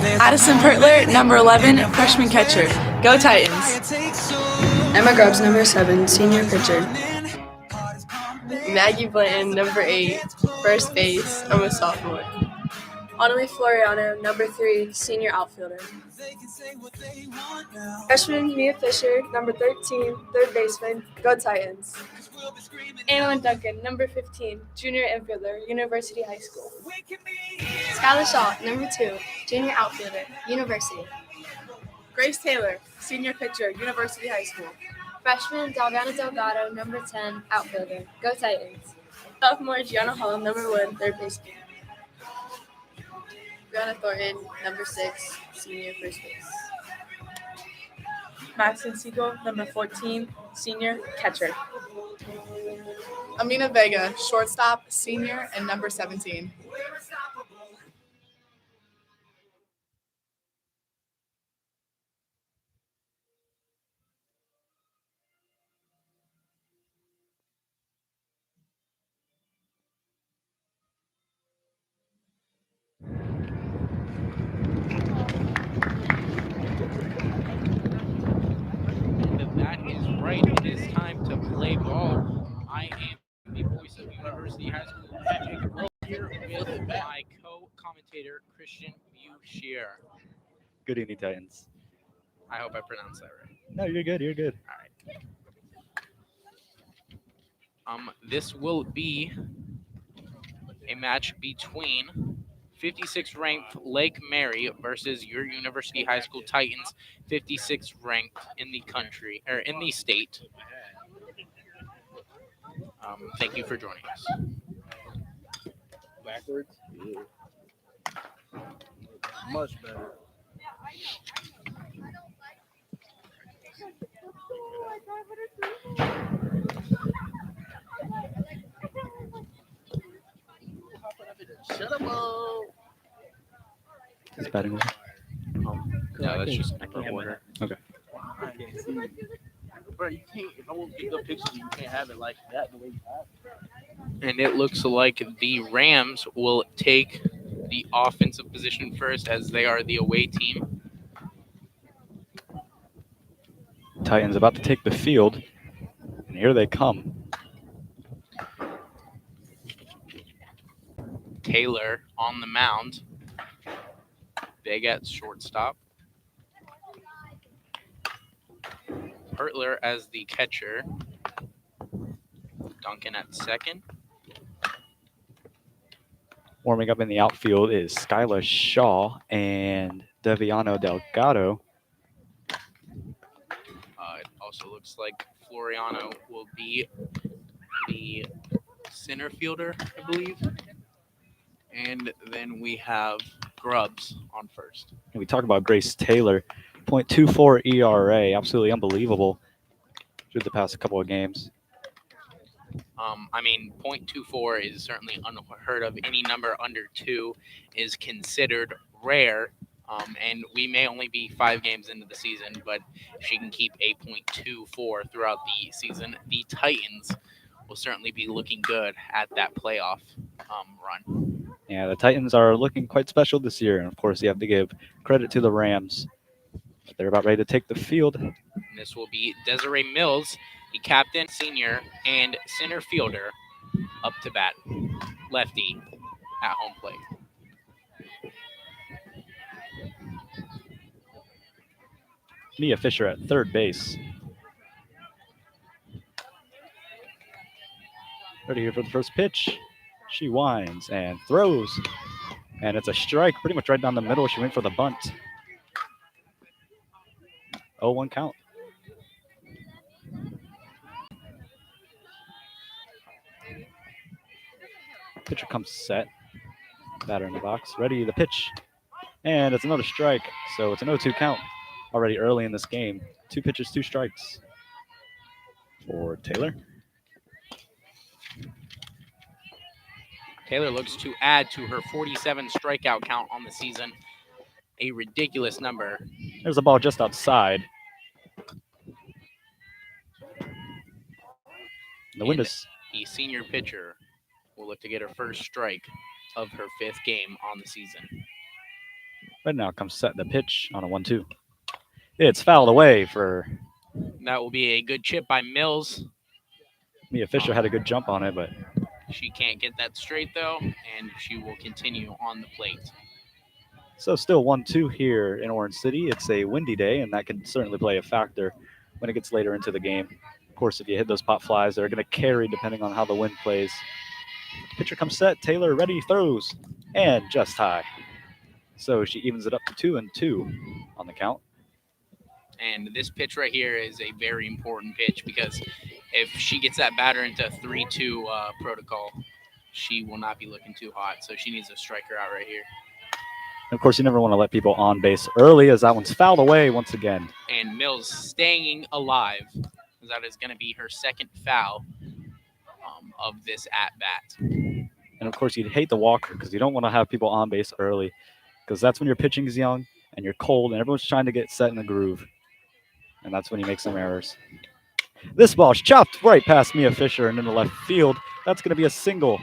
Addison Pertler, number 11, freshman catcher. Go Titans. Emma Grubbs, number 7, senior pitcher. Maggie Blanton, number 8, first base. I'm a sophomore. Annalie Floriano, number 3, senior outfielder. Freshman Mia Fischer, number 13, third baseman. Go Titans. Annalyn Duncan, number 15, junior infielder, University High School. Skyla Shaw, number 2, junior outfielder, University. Grace Taylor, senior pitcher, University High School. Freshman Dalvana Delgado, number 10, outfielder. Go Titans. Sophomore Gianna Hall, number 1, third baseman. Brianna Thornton, number 6, senior first base. Maxine Siegel, number 14, senior catcher. Amina Vega, shortstop, senior, and number 17. That is right. It is time to play ball. I am the voice of University High School, Jacob Earl, here with my co-commentator, Christian Fischer. Good evening, Titans. I hope I pronounced that right. No, you're good. You're good. All right. This will be a match between 56th ranked Lake Mary versus your University High School Titans, 56th ranked in the country or in the state. Thank you for joining us. Backwards? Yeah. Much better. Shut up, Is batting order? No, that's just number order. Okay. I can't see. Bro, you can't. If I want to get good pictures, you can't have it like that the way you have it. And it looks like the Rams will take the offensive position first as they are the away team. Titans about to take the field, and here they come. Taylor on the mound. Vega at shortstop. Pertler as the catcher. Duncan at second. Warming up in the outfield is Skyla Shaw and Deviano Delgado. It also looks like Floriano will be the center fielder, I believe. And then we have Grubbs on first. And we talk about Grace Taylor, 0.24 ERA, absolutely unbelievable through the past couple of games. I mean, 0.24 is certainly unheard of. Any number under 2 is considered rare. And we may only be 5 games into the season, but if she can keep a 0.24 throughout the season, the Titans will certainly be looking good at that playoff run. Yeah, the Titans are looking quite special this year. And, of course, you have to give credit to the Rams. They're about ready to take the field. And this will be Desiree Mills, the captain, senior, and center fielder up to bat. Lefty at home plate. Mia Fischer at third base. Ready here for the first pitch. She winds and throws. And it's a strike pretty much right down the middle. She went for the bunt. 0-1 count. Pitcher comes set. Batter in the box. Ready the pitch. And it's another strike. So it's an 0-2 count already early in this game. 2 pitches, 2 strikes for Taylor. Taylor looks to add to her 47 strikeout count on the season. A ridiculous number. There's a ball just outside. The wind is... The senior pitcher will look to get her first strike of her 5th game on the season. Right now comes set the pitch on a 1-2. It's fouled away for That will be a good chip by Mills. Mia Fischer. Had a good jump on it, but She can't get that straight, though, and she will continue on the plate. so still 1-2 here in Orange City. It's a windy day, and that can certainly play a factor when it gets later into the game. Of course, if you hit those pop flies, they're going to carry depending on how the wind plays. Pitcher comes set. Taylor ready, throws, and just high. So she evens it up to 2-2 on the count. And this pitch right here is a very important pitch because if she gets that batter into 3-2 protocol, she will not be looking too hot. So she needs to strike her out right here. And of course, you never want to let people on base early as that one's fouled away once again. And Mills staying alive. That is going to be her second foul of this at-bat. And of course, you'd hate the walker because you don't want to have people on base early because that's when your pitching is young and you're cold and everyone's trying to get set in the groove. And that's when you make some errors. This ball's chopped right past Mia Fischer and into left field. That's going to be a single.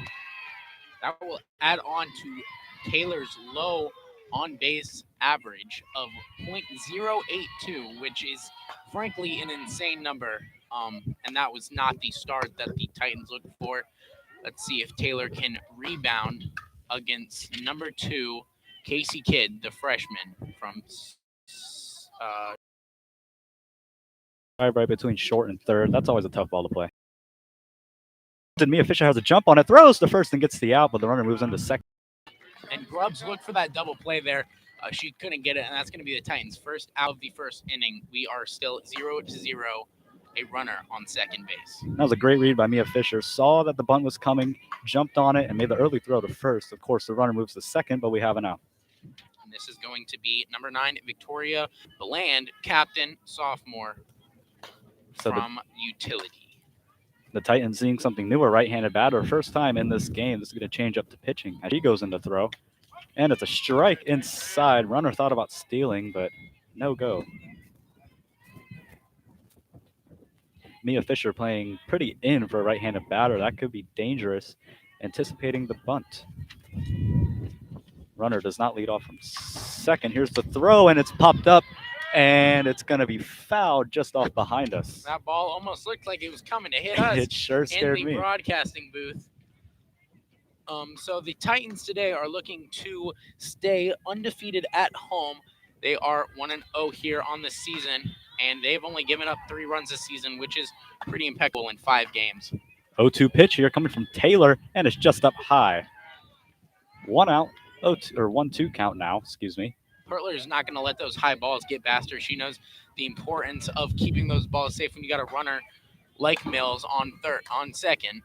That will add on to Taylor's low on-base average of .082, which is frankly an insane number. And that was not the start that the Titans looked for. Let's see if Taylor can rebound against number 2, Casey Kidd, the freshman from Right between short and third. That's always a tough ball to play. Mia Fischer has a jump on it, throws to first and gets the out, but the runner moves into second. And Grubbs looked for that double play there. She couldn't get it, and that's going to be the Titans' first out of the first inning. We are still 0-0, a runner on second base. That was a great read by Mia Fischer. Saw that the bunt was coming, jumped on it, and made the early throw to first. Of course, the runner moves to second, but we have an out. And this is going to be number 9, Victoria Beland, captain, sophomore from Utility. The Titans seeing something new, a right-handed batter. First time in this game. This is going to change up to pitching as she goes into throw. And it's a strike inside. Runner thought about stealing, but no go. Mia Fischer playing pretty in for a right-handed batter. That could be dangerous. Anticipating the bunt. Runner does not lead off from second. Here's the throw, and it's popped up, and it's going to be fouled just off behind us. That ball almost looked like it was coming to hit us. It sure scared in me. the broadcasting booth. So the Titans today are looking to stay undefeated at home. They are 1-0 here on the season, and they've only given up 3 runs this season, which is pretty impeccable in 5 games. 0-2 pitch here coming from Taylor, and it's just up high. 1 out, 1-2 count now, excuse me. Pertler is not going to let those high balls get past her. She knows the importance of keeping those balls safe when you got a runner like Mills on second.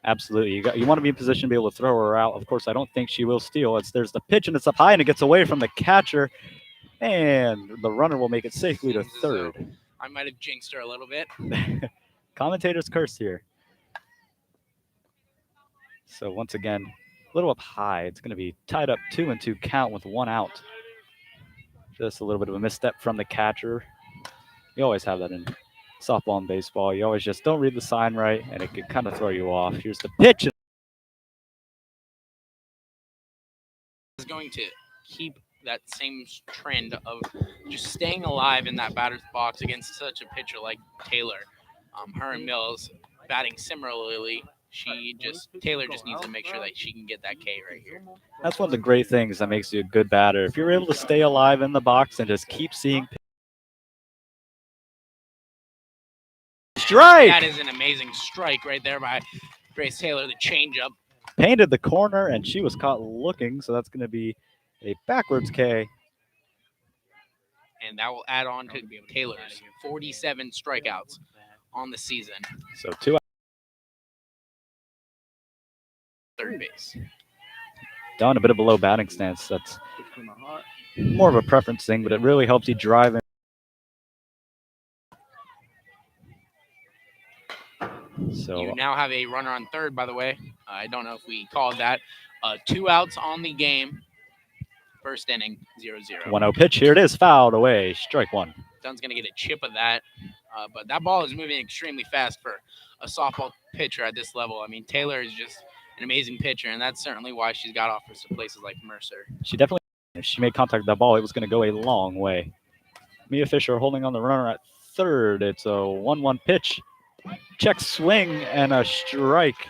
Absolutely. You want to be in position to be able to throw her out. Of course, I don't think she will steal. There's the pitch, and it's up high, and it gets away from the catcher, and the runner will make it safely to third. I might have jinxed her a little bit. Commentator's curse here. So once again, a little up high. It's going to be tied up 2-2 count with 1 out. Just a little bit of a misstep from the catcher. You always have that in softball and baseball. You always just don't read the sign right, and it could kind of throw you off. Here's the pitch. Is going to keep that same trend of just staying alive in that batter's box against such a pitcher like Taylor. Her and Mills batting similarly. Taylor just needs to make sure that she can get that K right here. That's one of the great things that makes you a good batter. If you're able to stay alive in the box and just keep seeing strike. That is an amazing strike right there by Grace Taylor, the changeup. Painted the corner, and she was caught looking, so that's going to be a backwards K. And that will add on to Taylor's 47 strikeouts on the season. So 2 out. Third base. Down a bit of a low batting stance. That's more of a preference thing, but it really helps you drive in. So You now have a runner on third, by the way. I don't know if we called that. 2 outs on the game. First inning, 0-0. 1-0 pitch. Here it is, fouled away. Strike 1. Dunn's going to get a chip of that. But that ball is moving extremely fast for a softball pitcher at this level. I mean, Taylor is just an amazing pitcher, and that's certainly why she's got offers to places like Mercer. She definitely If she made contact with that ball, it was going to go a long way. Mia Fischer holding on the runner at third. It's a 1-1 pitch. Check swing and a strike.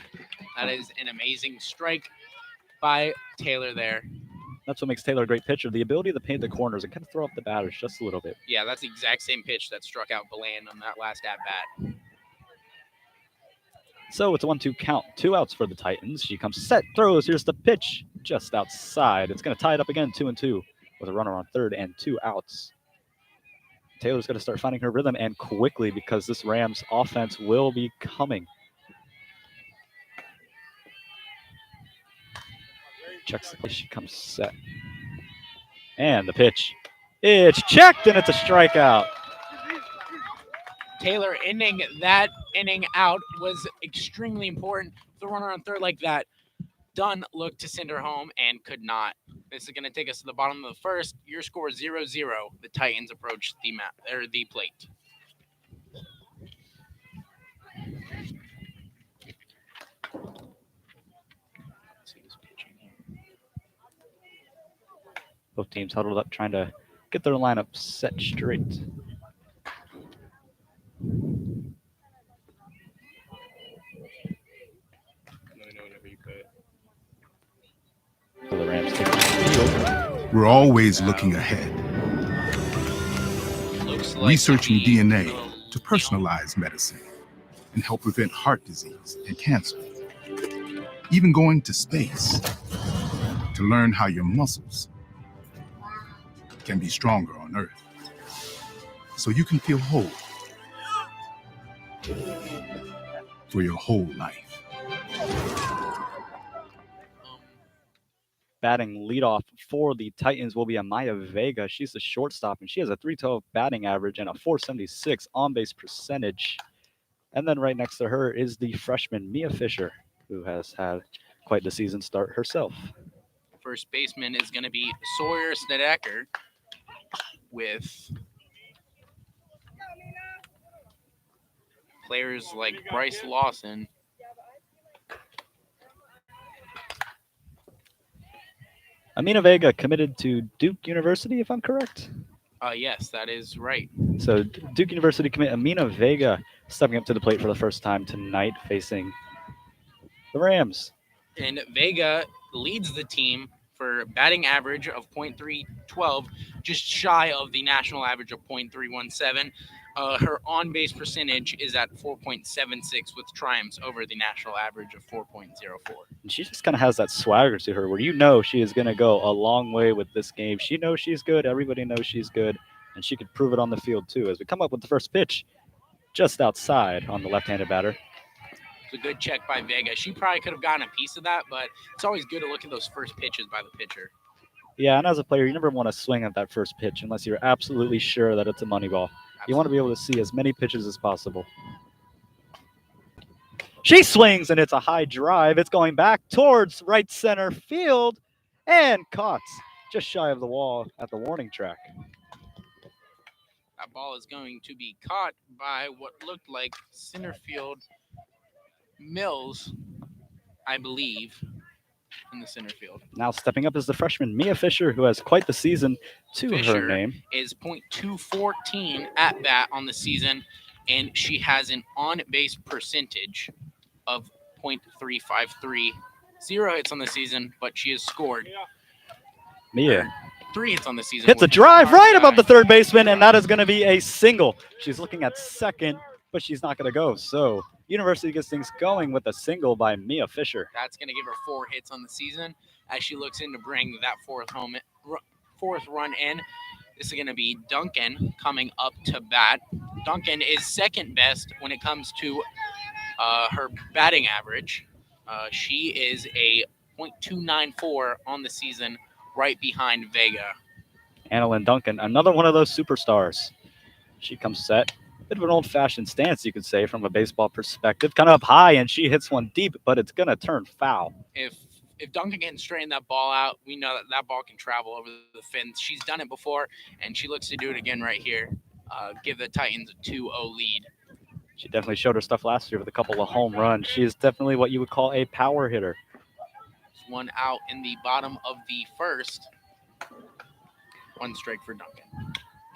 That is an amazing strike by Taylor there. That's what makes Taylor a great pitcher, the ability to paint the corners and kind of throw up the batters just a little bit. Yeah, that's the exact same pitch that struck out Bland on that last at-bat. So it's a 1-2 count. 2 outs for the Titans. She comes set, throws. Here's the pitch just outside. It's going to tie it up again, 2-2 with a runner on third and 2 outs. Taylor's going to start finding her rhythm and quickly because this Rams offense will be coming. Checks the pitch. She comes set. And the pitch. It's checked and it's a strikeout. Taylor ending that inning out was extremely important. The runner on third like that. Dunn looked to send her home and could not. This is going to take us to the bottom of the first. Your score 0-0. The Titans approach the plate. Both teams huddled up trying to get their lineup set straight. So the Rams take the field. We're always looking ahead, researching DNA to personalize medicine and help prevent heart disease and cancer. Even going to space to learn how your muscles can be stronger on Earth, so you can feel whole for your whole life. Batting leadoff for the Titans will be Amaya Vega. She's the shortstop, and she has a .312 batting average and a .476 on-base percentage. And then right next to her is the freshman Mia Fischer, who has had quite the season start herself. First baseman is going to be Sawyer Snedeker with players like Bryce Lawson. Amina Vega committed to Duke University, if I'm correct. Yes, that is right. So Duke University commit Amina Vega stepping up to the plate for the first time tonight, facing the Rams. And Vega leads the team for batting average of .312, just shy of the national average of .317. Her on-base percentage is at 4.76 with triumphs over the national average of 4.04. And she just kind of has that swagger to her where you know she is going to go a long way with this game. She knows she's good. Everybody knows she's good. And she could prove it on the field, too. As we come up with the first pitch just outside on the left-handed batter. It's a good check by Vega. She probably could have gotten a piece of that, but it's always good to look at those first pitches by the pitcher. Yeah, and as a player, you never want to swing at that first pitch unless you're absolutely sure that it's a money ball. You want to be able to see as many pitches as possible. She swings, and it's a high drive. It's going back towards right center field and caught just shy of the wall at the warning track. That ball is going to be caught by what looked like center field Mills, I believe, in the center field. Now stepping up is the freshman Mia Fischer, who has quite the season to Fischer her name. Is .214 at bat on the season, and she has an on-base percentage of .353. 0 hits on the season, but she has scored. Mia 3 hits on the season. hits a drive right above the third baseman, and that is going to be a single. She's looking at second, but she's not going to go. So University gets things going with a single by Mia Fischer. That's going to give her 4 hits on the season as she looks in to bring that fourth run in. This is going to be Duncan coming up to bat. Duncan is second best when it comes to her batting average. She is a .294 on the season, right behind Vega. Annalyn Duncan, another one of those superstars. She comes set. Bit of an old-fashioned stance, you could say, from a baseball perspective. Kind of up high, and she hits one deep, but it's going to turn foul. If Duncan can straighten that ball out, we know that ball can travel over the fence. She's done it before, and she looks to do it again right here. Give the Titans a 2-0 lead. She definitely showed her stuff last year with a couple of home runs. She is definitely what you would call a power hitter. One out in the bottom of the first. 1 strike for Duncan.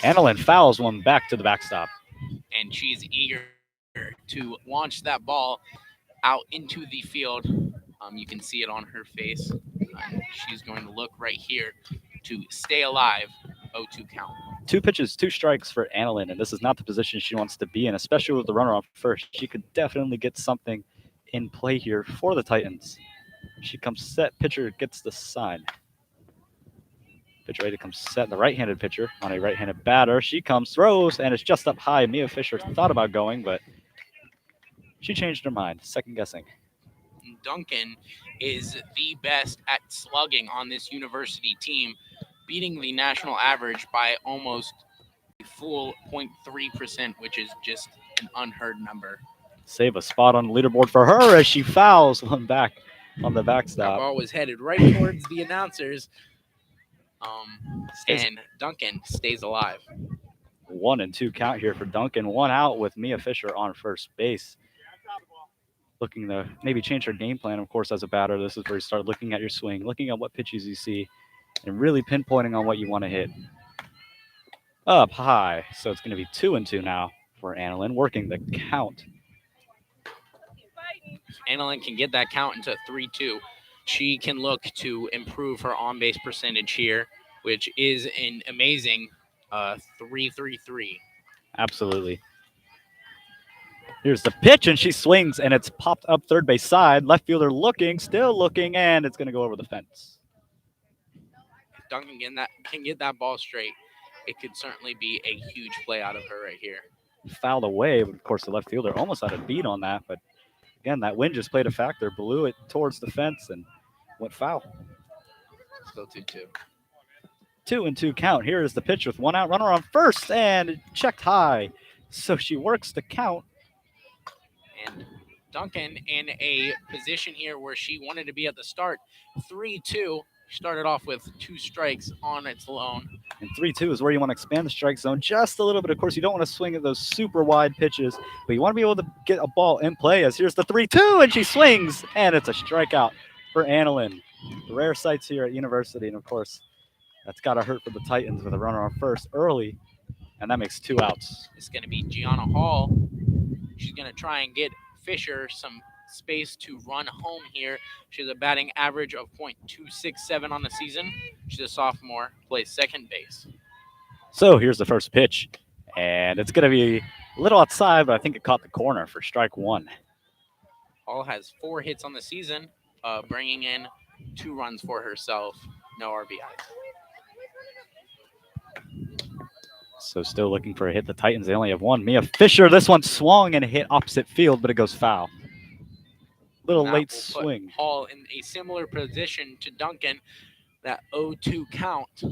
Annalyn fouls one back to the backstop. And she's eager to launch that ball out into the field. You can see it on her face. She's going to look right here to stay alive. 0-2 count. 2 pitches, 2 strikes for Annalyn, and this is not the position she wants to be in, especially with the runner on first. She could definitely get something in play here for the Titans. She comes set, pitcher gets the sign. Pitcher ready to come set, the right-handed pitcher on a right-handed batter. She comes, throws, and it's just up high. Mia Fischer thought about going, but she changed her mind, second guessing. Duncan is the best at slugging on this university team, beating the national average by almost a full 0.3%, which is just an unheard number. Save a spot on the leaderboard for her as she fouls one back on the That backstop. ball was headed right towards the announcers. And Duncan stays alive. 1-2 count here for Duncan. 1 out with Mia Fischer on first base. Looking to maybe change her game plan, of course, as a batter. This is where you start looking at your swing, looking at what pitches you see, and really pinpointing on what you want to hit. Up high. So it's going to be 2-2 now for Annalyn, working the count. Annalyn can get that count into 3-2. She can look to improve her on-base percentage here, which is an amazing 3.33. Absolutely. Here's the pitch, and she swings, and it's popped up third base side. Left fielder looking, still looking, and it's going to go over the fence. If Duncan can get that ball straight, it could certainly be a huge play out of her right here. Fouled away, but of course the left fielder almost had a beat on that, but again, that wind just played a factor, blew it towards the fence and went foul. Still 2-2. 2-2 count. Here is the pitch with 1 out, runner on first, and checked high. So she works the count. And Duncan in a position here where she wanted to be at the start. 3-2. Started off with 2 strikes on its own. And 3-2 is where you want to expand the strike zone just a little bit. Of course, you don't want to swing at those super wide pitches, but you want to be able to get a ball in play. As here's the 3-2, and she swings, and it's a strikeout for Annalyn. Rare sights here at University, and of course, that's got to hurt for the Titans with a runner on first early, and that makes 2 outs. It's going to be Gianna Hall. She's going to try and get Fischer some space to run home here. She has a batting average of .267 on the season. She's a sophomore, plays second base. So here's the first pitch, and it's going to be a little outside, but I think it caught the corner for strike 1. Hall has 4 hits on the season, bringing in 2 runs for herself, no RBIs. So still looking for a hit. The Titans, they only have 1. Mia Fischer, this one swung and hit opposite field, but it goes foul. Little That late will put swing. Hall in a similar position to Duncan, that 0-2 count.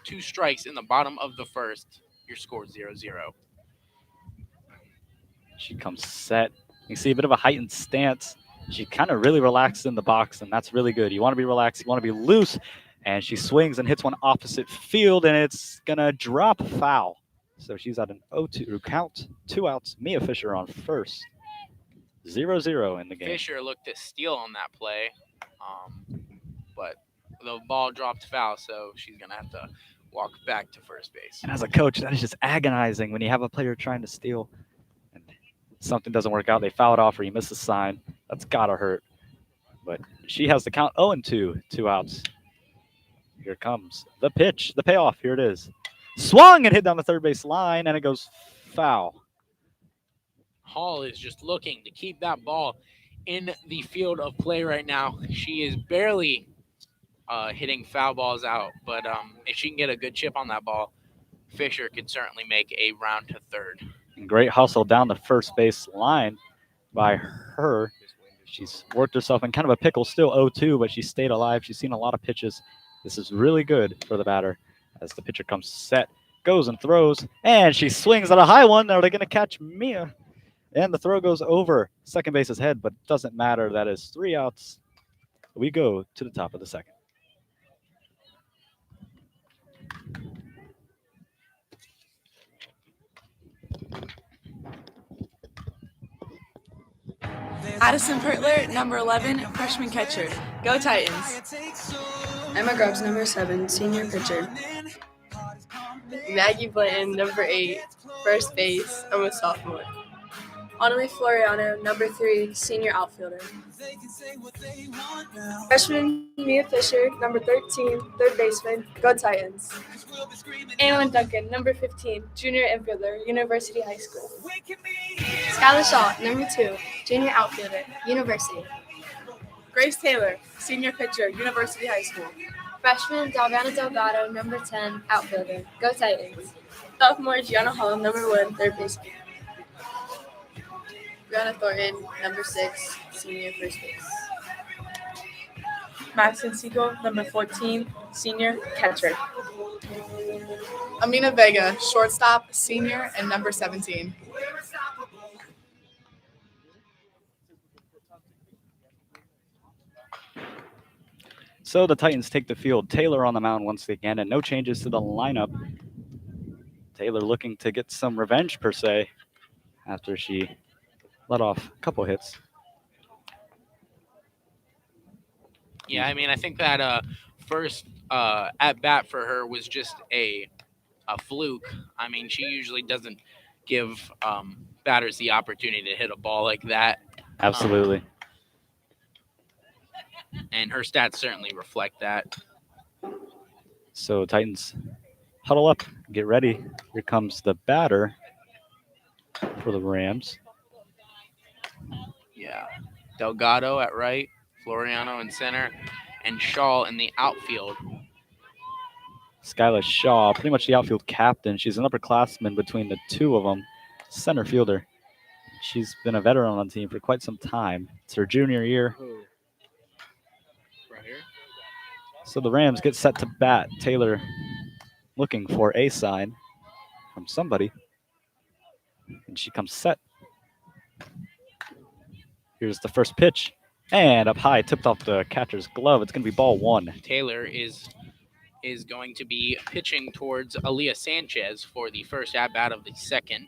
2 strikes in the bottom of the first. Your score 0-0. She comes set. You see a bit of a heightened stance. She kind of really relaxed in the box, and that's really good. You want to be relaxed. You want to be loose. And she swings and hits one opposite field, and it's going to drop foul. So she's at an 0-2 count. 2 outs. Mia Fischer on first. 0-0 in the game. Fischer looked to steal on that play, but the ball dropped foul, so she's going to have to walk back to first base. And as a coach, that is just agonizing when you have a player trying to steal and something doesn't work out. They foul it off or you miss a sign. That's got to hurt. But she has the count 0-2, 2 outs. Here comes the pitch, the payoff. Here it is. Swung and hit down the third base line, and it goes foul. Hall is just looking to keep that ball in the field of play right now. She is barely hitting foul balls out, but if she can get a good chip on that ball, Fischer could certainly make a round to third. Great hustle down the first base line by her. She's worked herself in kind of a pickle, still 0-2, but she stayed alive. She's seen a lot of pitches. This is really good for the batter as the pitcher comes set, goes and throws, and she swings at a high one. Are they going to catch Mia? And the throw goes over second base's head, but doesn't matter. That is 3 outs. We go to the top of the second. Addison Pertler, number 11, freshman catcher. Go Titans. Emma Grubbs, number 7, senior pitcher. Maggie Blanton, number 8, first base. I'm a sophomore. Annalie Floriano, number 3, senior outfielder. Freshman Mia Fischer, number 13, third baseman. Go Titans. Annalyn Duncan, number 15, junior infielder, University High School. Skyla Shaw, number 2, junior outfielder, University. Grace Taylor, senior pitcher, University High School. Freshman Dalvana Delgado, number 10, outfielder. Go Titans. Sophomore Gianna Hall, number 1, third baseman. Brianna Thornton, number 6, senior first base. Madison Siegel, number 14, senior catcher. Amina Vega, shortstop, senior, and number 17. So the Titans take the field. Taylor on the mound once again, and no changes to the lineup. Taylor looking to get some revenge, per se, after she let off a couple hits. Yeah, I mean, I think that first at bat for her was just a fluke. I mean, she usually doesn't give batters the opportunity to hit a ball like that. Absolutely. And her stats certainly reflect that. So Titans huddle up, get ready. Here comes the batter for the Rams. Yeah. Delgado at right, Floriano in center, and Shaw in the outfield. Skyla Shaw, pretty much the outfield captain. She's an upperclassman between the two of them, center fielder. She's been a veteran on the team for quite some time. It's her junior year. Right here. So the Rams get set to bat. Taylor looking for a sign from somebody. And she comes set. Here's the first pitch. And up high, tipped off the catcher's glove. It's going to be ball 1. Taylor is going to be pitching towards Aaliyah Sanchez for the first at-bat of the second.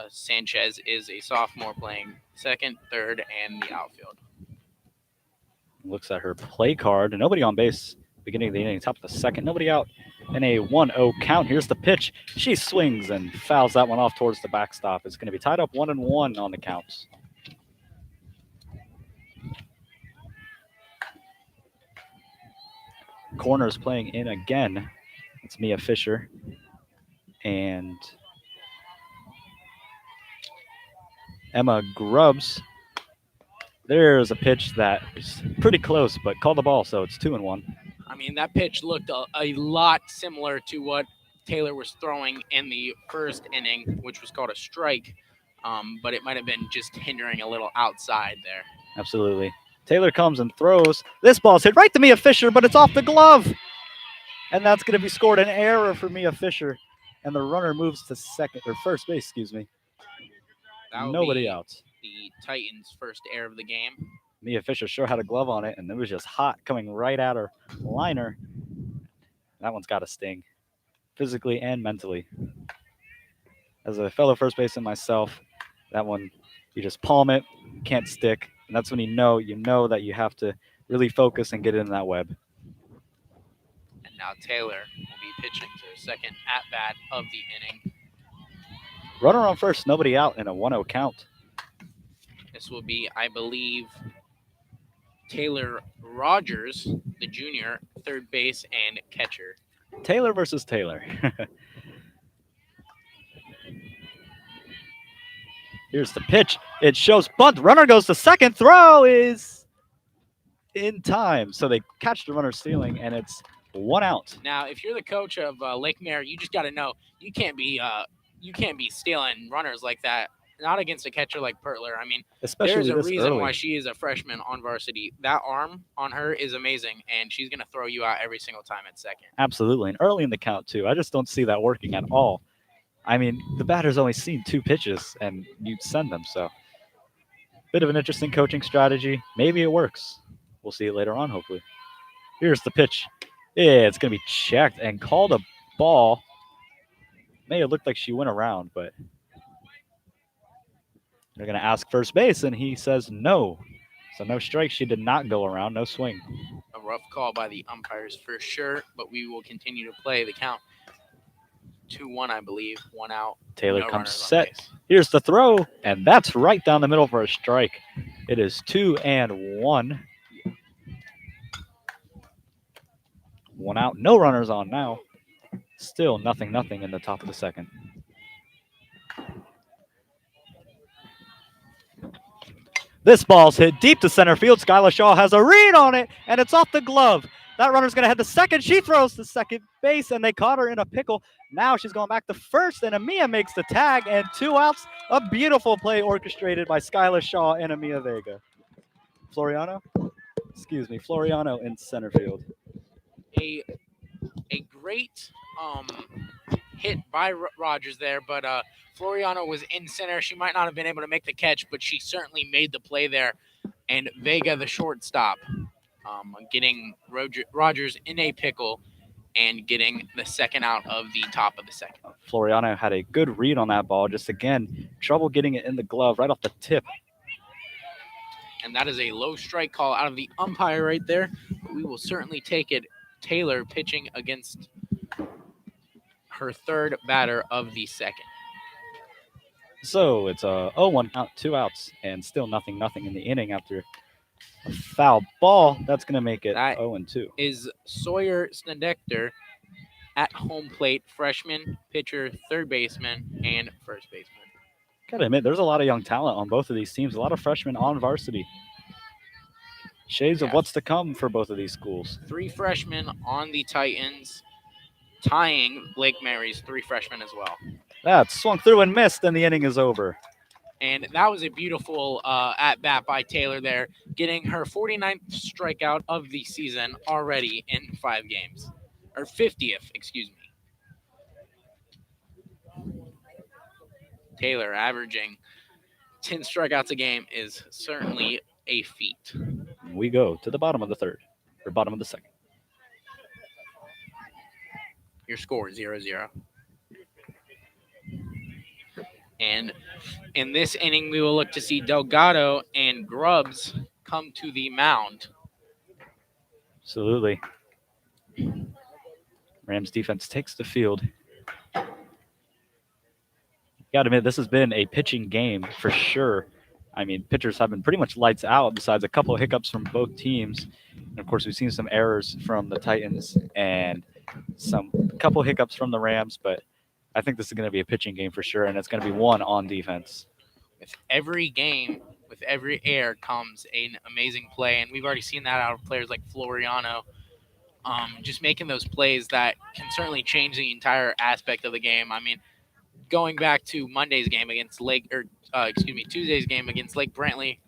Sanchez is a sophomore playing second, third, and the outfield. Looks at her play card. Nobody on base. Beginning of the inning, top of the second. Nobody out in a 1-0 count. Here's the pitch. She swings and fouls that one off towards the backstop. It's going to be tied up 1-1 on the counts. Corners playing in again. It's Mia Fischer. And Emma Grubbs. There's a pitch that is pretty close, but called the ball, so it's 2-1. I mean, that pitch looked a lot similar to what Taylor was throwing in the first inning, which was called a strike, but it might have been just hindering a little outside there. Absolutely. Taylor comes and throws. This ball's hit right to Mia Fischer, but it's off the glove. And that's going to be scored an error for Mia Fischer. And the runner moves to first base, excuse me. Nobody out. The Titans' first error of the game. Mia Fischer sure had a glove on it, and it was just hot coming right at her liner. That one's got to sting, physically and mentally. As a fellow first baseman myself, that one, you just palm it, can't stick. And that's when you know that you have to really focus and get in that web. And now Taylor will be pitching to her second at-bat of the inning. Runner on first, nobody out in a 1-0 count. This will be, I believe, Taylor Rogers, the junior, third base and catcher. Taylor versus Taylor. Here's the pitch. It shows bunt. Runner goes to second. Throw is in time. So they catch the runner stealing, and it's 1 out. Now, if you're the coach of Lake Mary, you just got to know you can't be stealing runners like that. Not against a catcher like Pertler. I mean, especially there's a reason early. why she is a freshman on varsity. That arm on her is amazing, and she's going to throw you out every single time at second. Absolutely, and early in the count, too. I just don't see that working at all. I mean, the batter's only seen 2 pitches, and you send them, so. Bit of an interesting coaching strategy. Maybe it works. We'll see it later on, hopefully. Here's the pitch. Yeah, it's going to be checked and called a ball. May have looked like she went around, but they're going to ask first base, and he says no. So no strike. She did not go around. No swing. rough call by the umpires for sure, but we will continue to play the count. 2-1, I believe. 1 out. Taylor no comes runners on set. base. Here's the throw, and that's right down the middle for a strike. It is 2-1. 1 out, no runners on now. Still 0-0 in the top of the second. This ball's hit deep to center field. Skyla Shaw has a read on it, and it's off the glove. That runner's going to head to second. She throws to second base, and they caught her in a pickle. Now she's going back to first, and Amia makes the tag, and 2 outs. A beautiful play orchestrated by Skyla Shaw and Amia Vega. Floriano in center field. A great hit by Rogers there, but Floriano was in center. She might not have been able to make the catch, but she certainly made the play there. And Vega, the shortstop, getting Rogers in a pickle and getting the second out of the top of the second. Floriano had a good read on that ball. Just again, trouble getting it in the glove right off the tip. And that is a low strike call out of the umpire right there. But we will certainly take it. Taylor pitching against her third batter of the second. So it's a 0-1 count, 2 outs, and still 0-0 in the inning after a foul ball. That's going to make it 0-2. Is Sawyer Snedector at home plate, freshman, pitcher, third baseman, and first baseman. Gotta admit, there's a lot of young talent on both of these teams. A lot of freshmen on varsity. Shades of what's to come for both of these schools. 3 freshmen on the Titans, tying Lake Mary's 3 freshmen as well. That swung through and missed, and the inning is over. And that was a beautiful at-bat by Taylor there, getting her 49th strikeout of the season already in 5 games. Or 50th, excuse me. Taylor averaging 10 strikeouts a game is certainly a feat. We go to the bottom of the third, or bottom of the second. Your score, 0-0. And in this inning, we will look to see Delgado and Grubbs come to the mound. Absolutely. Rams defense takes the field. Got to admit, this has been a pitching game for sure. I mean, pitchers have been pretty much lights out besides a couple of hiccups from both teams. And of course, we've seen some errors from the Titans and some couple hiccups from the Rams, but I think this is going to be a pitching game for sure, and it's going to be one on defense. With every game, with every error comes an amazing play, and we've already seen that out of players like Floriano, just making those plays that can certainly change the entire aspect of the game. I mean, going back to Monday's game against Tuesday's game against Lake Brantley,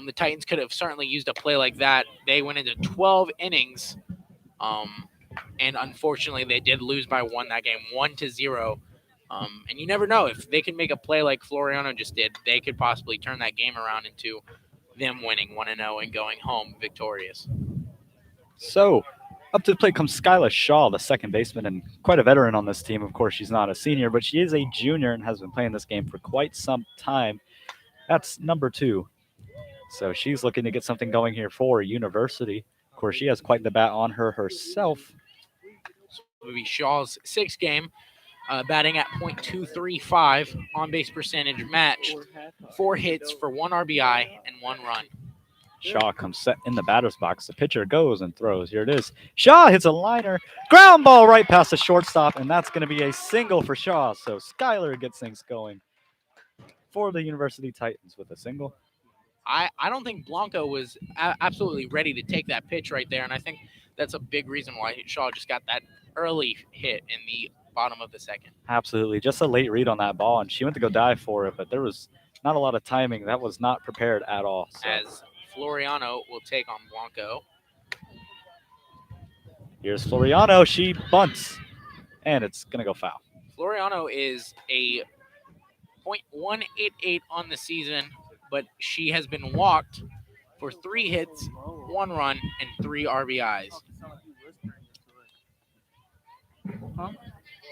the Titans could have certainly used a play like that. They went into 12 innings, and unfortunately, they did lose by 1 that game, 1-0. And you never know, if they can make a play like Floriano just did, they could possibly turn that game around into them winning 1-0 and going home victorious. So, up to the plate comes Skyla Shaw, the second baseman, and quite a veteran on this team. Of course, she's not a senior, but she is a junior and has been playing this game for quite some time. That's number 2. So she's looking to get something going here for University. Of course, she has quite the bat on her herself. It will be Shaw's 6th game, batting at .235, on-base percentage matched, 4 hits for 1 RBI and 1 run. Shaw comes set in the batter's box. The pitcher goes and throws. Here it is. Shaw hits a liner. Ground ball right past the shortstop, and that's going to be a single for Shaw. So Skyler gets things going for the University Titans with a single. I don't think Blanco was absolutely ready to take that pitch right there, and I think that's a big reason why Shaw just got that early hit in the bottom of the second. Absolutely. Just a late read on that ball, and she went to go dive for it, but there was not a lot of timing. That was not prepared at all. So. As Floriano will take on Blanco. Here's Floriano. She bunts, and it's going to go foul. Floriano is a .188 on the season, but she has been walked for 3 hits, 1 run, and 3 RBIs.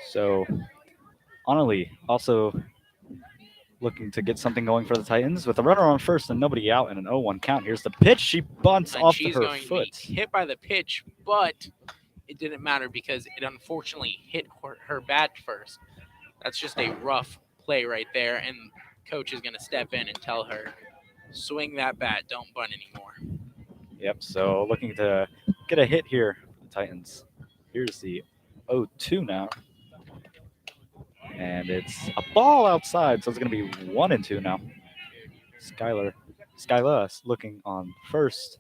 So, Annalie also looking to get something going for the Titans with a runner on first and nobody out and an 0-1 count. Here's the pitch. She bunts And off she's her going foot. to be hit by the pitch, but it didn't matter because it unfortunately hit her bat first. That's just a rough play right there, and coach is going to step in and tell her, swing that bat, don't bunt anymore. Yep, so looking to get a hit here for the Titans. Here's the 0-2 now. And it's a ball outside, so it's going to be 1-2 now. Skyla looking on first.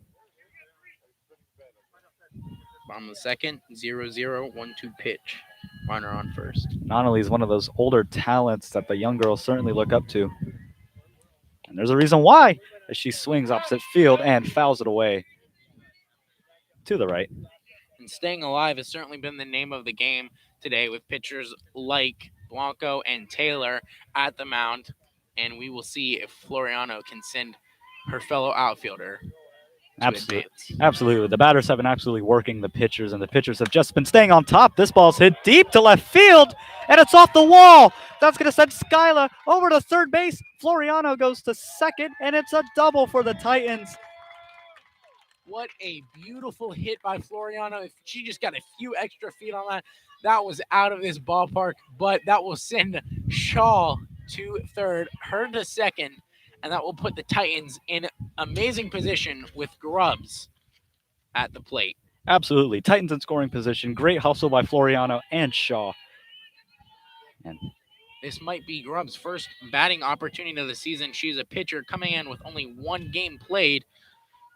Bottom of the second, 0-0, 1-2 pitch. Runner on first. Nonnelly is one of those older talents that the young girls certainly look up to. And there's a reason why, as she swings opposite field and fouls it away to the right. And staying alive has certainly been the name of the game today with pitchers like Blanco and Taylor at the mound. And we will see if Floriano can send her fellow outfielder to advance. Absolutely. The batters have been absolutely working the pitchers, and the pitchers have just been staying on top. This ball's hit deep to left field, and it's off the wall. That's going to send Skyla over to third base. Floriano goes to second, and it's a double for the Titans. What a beautiful hit by Floriano. If she just got a few extra feet on that, that was out of this ballpark, but that will send Shaw to third, her to second, and that will put the Titans in amazing position with Grubbs at the plate. Absolutely. Titans in scoring position. Great hustle by Floriano and Shaw. And this might be Grubbs' first batting opportunity of the season. She's a pitcher coming in with only one game played.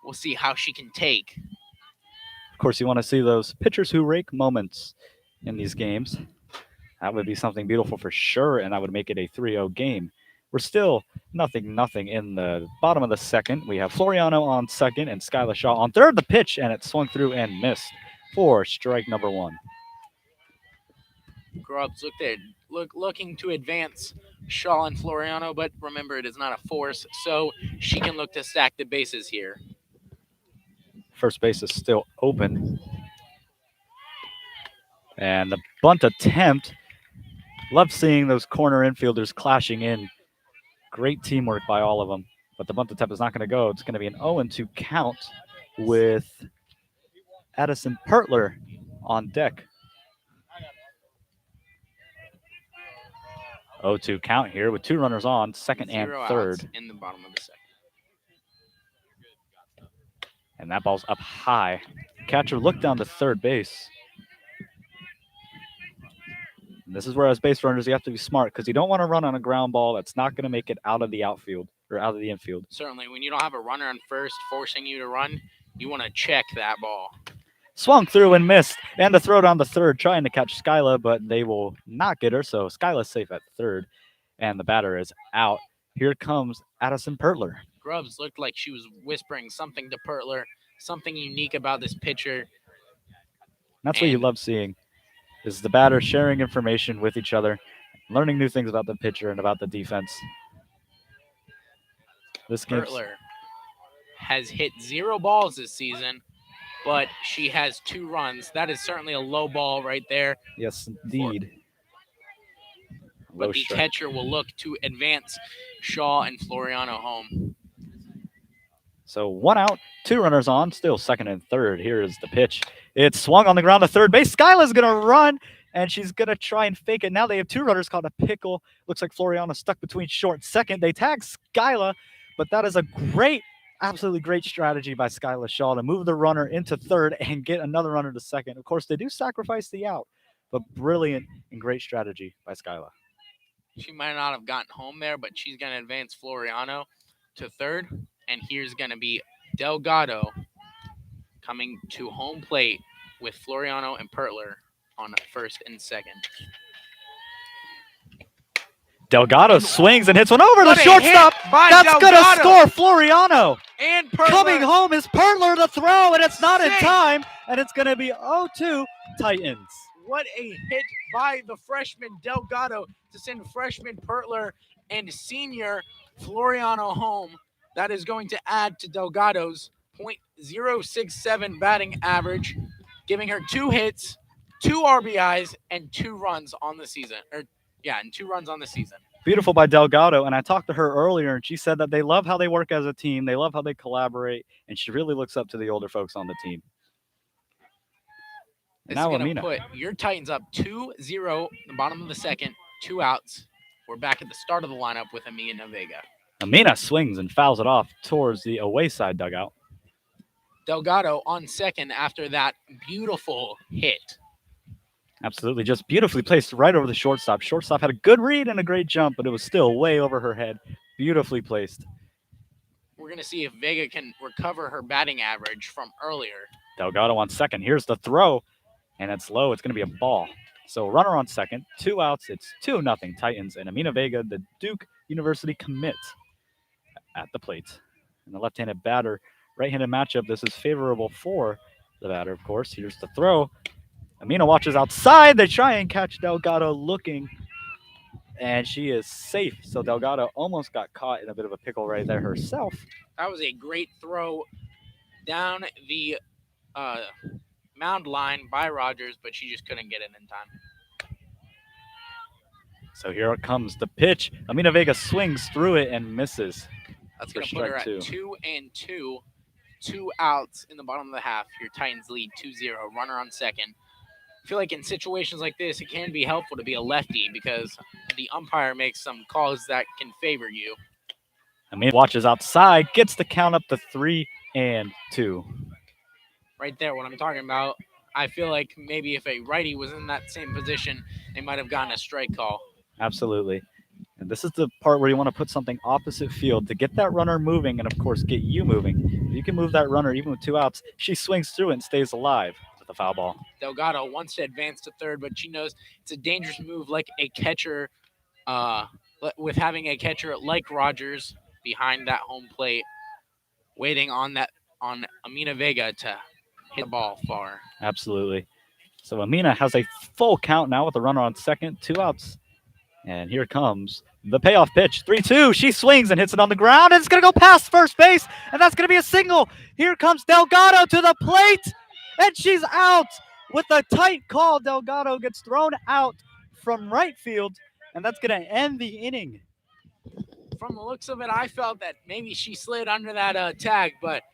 We'll see how she can take. Of course, you want to see those pitchers who rake moments in these games. That would be something beautiful for sure, and that would make it a 3-0 game. We're still nothing in the bottom of the second. We have Floriano on second and Skyla Shaw on third. The pitch, and it swung through and missed for strike number one. Grubbs looking to advance Shaw and Floriano, but remember, it is not a force, so she can look to stack the bases here. First base is still open. And the bunt attempt. Love seeing those corner infielders clashing in. Great teamwork by all of them. But the bunt attempt is not going to go. It's going to be an 0-2 count with Addison Pertler on deck. 0-2 count here with two runners on, second and third. Outs in the bottom of the second. And that ball's up high. Catcher looked down to third base. And this is where, as base runners, you have to be smart because you don't want to run on a ground ball that's not going to make it out of the outfield or out of the infield. Certainly, when you don't have a runner on first forcing you to run, you want to check that ball. Swung through and missed. And the throw down the third, trying to catch Skyla, but they will not get her. So Skyla's safe at third, and the batter is out. Here comes Addison Pertler. Grubbs looked like she was whispering something to Pertler, something unique about this pitcher. That's what you love seeing, is the batter sharing information with each other, learning new things about the pitcher and about the defense. This Pertler has hit 0 balls this season, but she has 2 runs. That is certainly a low ball right there. Yes, indeed. But the catcher will look to advance Shaw and Floriano home. So 1 out, 2 runners on, still second and third. Here is the pitch. It's swung on the ground to third base. Skyla's going to run, and she's going to try and fake it. Now they have 2 runners caught a pickle. Looks like Floriano stuck between short and second. They tag Skyla, but that is a great, absolutely great strategy by Skyla Shaw to move the runner into third and get another runner to second. Of course, they do sacrifice the out, but brilliant and great strategy by Skyla. She might not have gotten home there, but she's going to advance Floriano to third. And here's going to be Delgado coming to home plate with Floriano and Pertler on first and second. Delgado swings and hits one over the shortstop. That's going to score Floriano. And Pertler. Coming home is Pertler to throw, and it's not in time. And it's going to be 0-2 Titans. What a hit by the freshman Delgado to send freshman Pertler and senior Floriano home. That is going to add to Delgado's .067 batting average, giving her 2 hits, 2 RBIs, and 2 runs on the season. And 2 runs on the season. Beautiful by Delgado, and I talked to her earlier, and she said that they love how they work as a team. They love how they collaborate, and she really looks up to the older folks on the team. This Now is going Amina. to put your Titans up 2-0 the bottom of the second, 2 outs. We're back at the start of the lineup with Amina Vega. Amina swings and fouls it off towards the away side dugout. Delgado on second after that beautiful hit. Absolutely, just beautifully placed right over the shortstop. Shortstop had a good read and a great jump, but it was still way over her head. Beautifully placed. We're going to see if Vega can recover her batting average from earlier. Delgado on second. Here's the throw, and it's low. It's going to be a ball. So runner on second, 2 outs. It's 2-0 Titans, and Amina Vega, the Duke University commit, at the plate. And the left-handed batter, right-handed matchup. This is favorable for the batter, of course. Here's the throw. Amina watches outside. They try and catch Delgado looking, and she is safe. So Delgado almost got caught in a bit of a pickle right there herself. That was a great throw down the mound line by Rogers, but she just couldn't get it in time. So here it comes, the pitch. Amina Vega swings through it and misses. That's going to put her at 2-2. 2 outs in the bottom of the half. Your Titans lead 2-0. Runner on second. I feel like in situations like this, it can be helpful to be a lefty because the umpire makes some calls that can favor you. Amina watches outside, gets the count up to 3-2. Right there, what I'm talking about. I feel like maybe if a righty was in that same position, they might have gotten a strike call. Absolutely. And this is the part where you want to put something opposite field to get that runner moving and, of course, get you moving. If you can move that runner even with 2 outs, she swings through it and stays alive with a foul ball. Delgado wants to advance to third, but she knows it's a dangerous move like a catcher, with having a catcher like Rogers behind that home plate, waiting on Amina Vega to hit the ball far. Absolutely. So Amina has a full count now with a runner on second, 2 outs. And here comes the payoff pitch, 3-2. She swings and hits it on the ground, and it's going to go past first base, and that's going to be a single. Here comes Delgado to the plate, and she's out with a tight call. Delgado gets thrown out from right field, and that's going to end the inning. From the looks of it, I felt that maybe she slid under that tag, but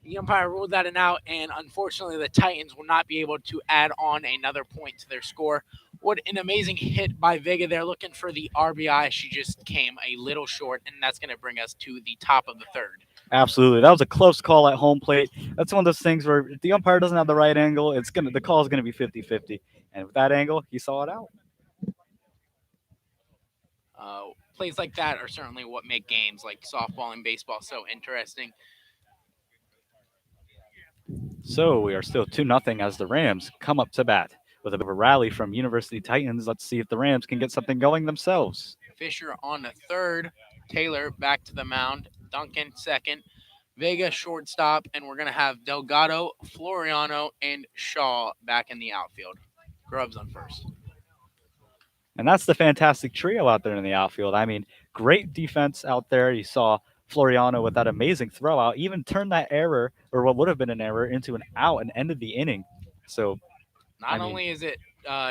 the umpire ruled that an out, and unfortunately the Titans will not be able to add on another point to their score. What an amazing hit by Vega there, looking for the RBI. She just came a little short, and that's going to bring us to the top of the third. Absolutely. That was a close call at home plate. That's one of those things where if the umpire doesn't have the right angle, the call is going to be 50-50. And with that angle, he saw it out. Plays like that are certainly what make games like softball and baseball so interesting. So we are still 2-0 as the Rams come up to bat with a bit of a rally from University Titans. Let's see if the Rams can get something going themselves. Fischer on the third. Taylor back to the mound. Duncan second. Vega shortstop. And we're going to have Delgado, Floriano, and Shaw back in the outfield. Grubbs on first. And that's the fantastic trio out there in the outfield. I mean, great defense out there. You saw Floriano with that amazing throw out, even turned that error, or what would have been an error, into an out and ended the inning. So Not only is it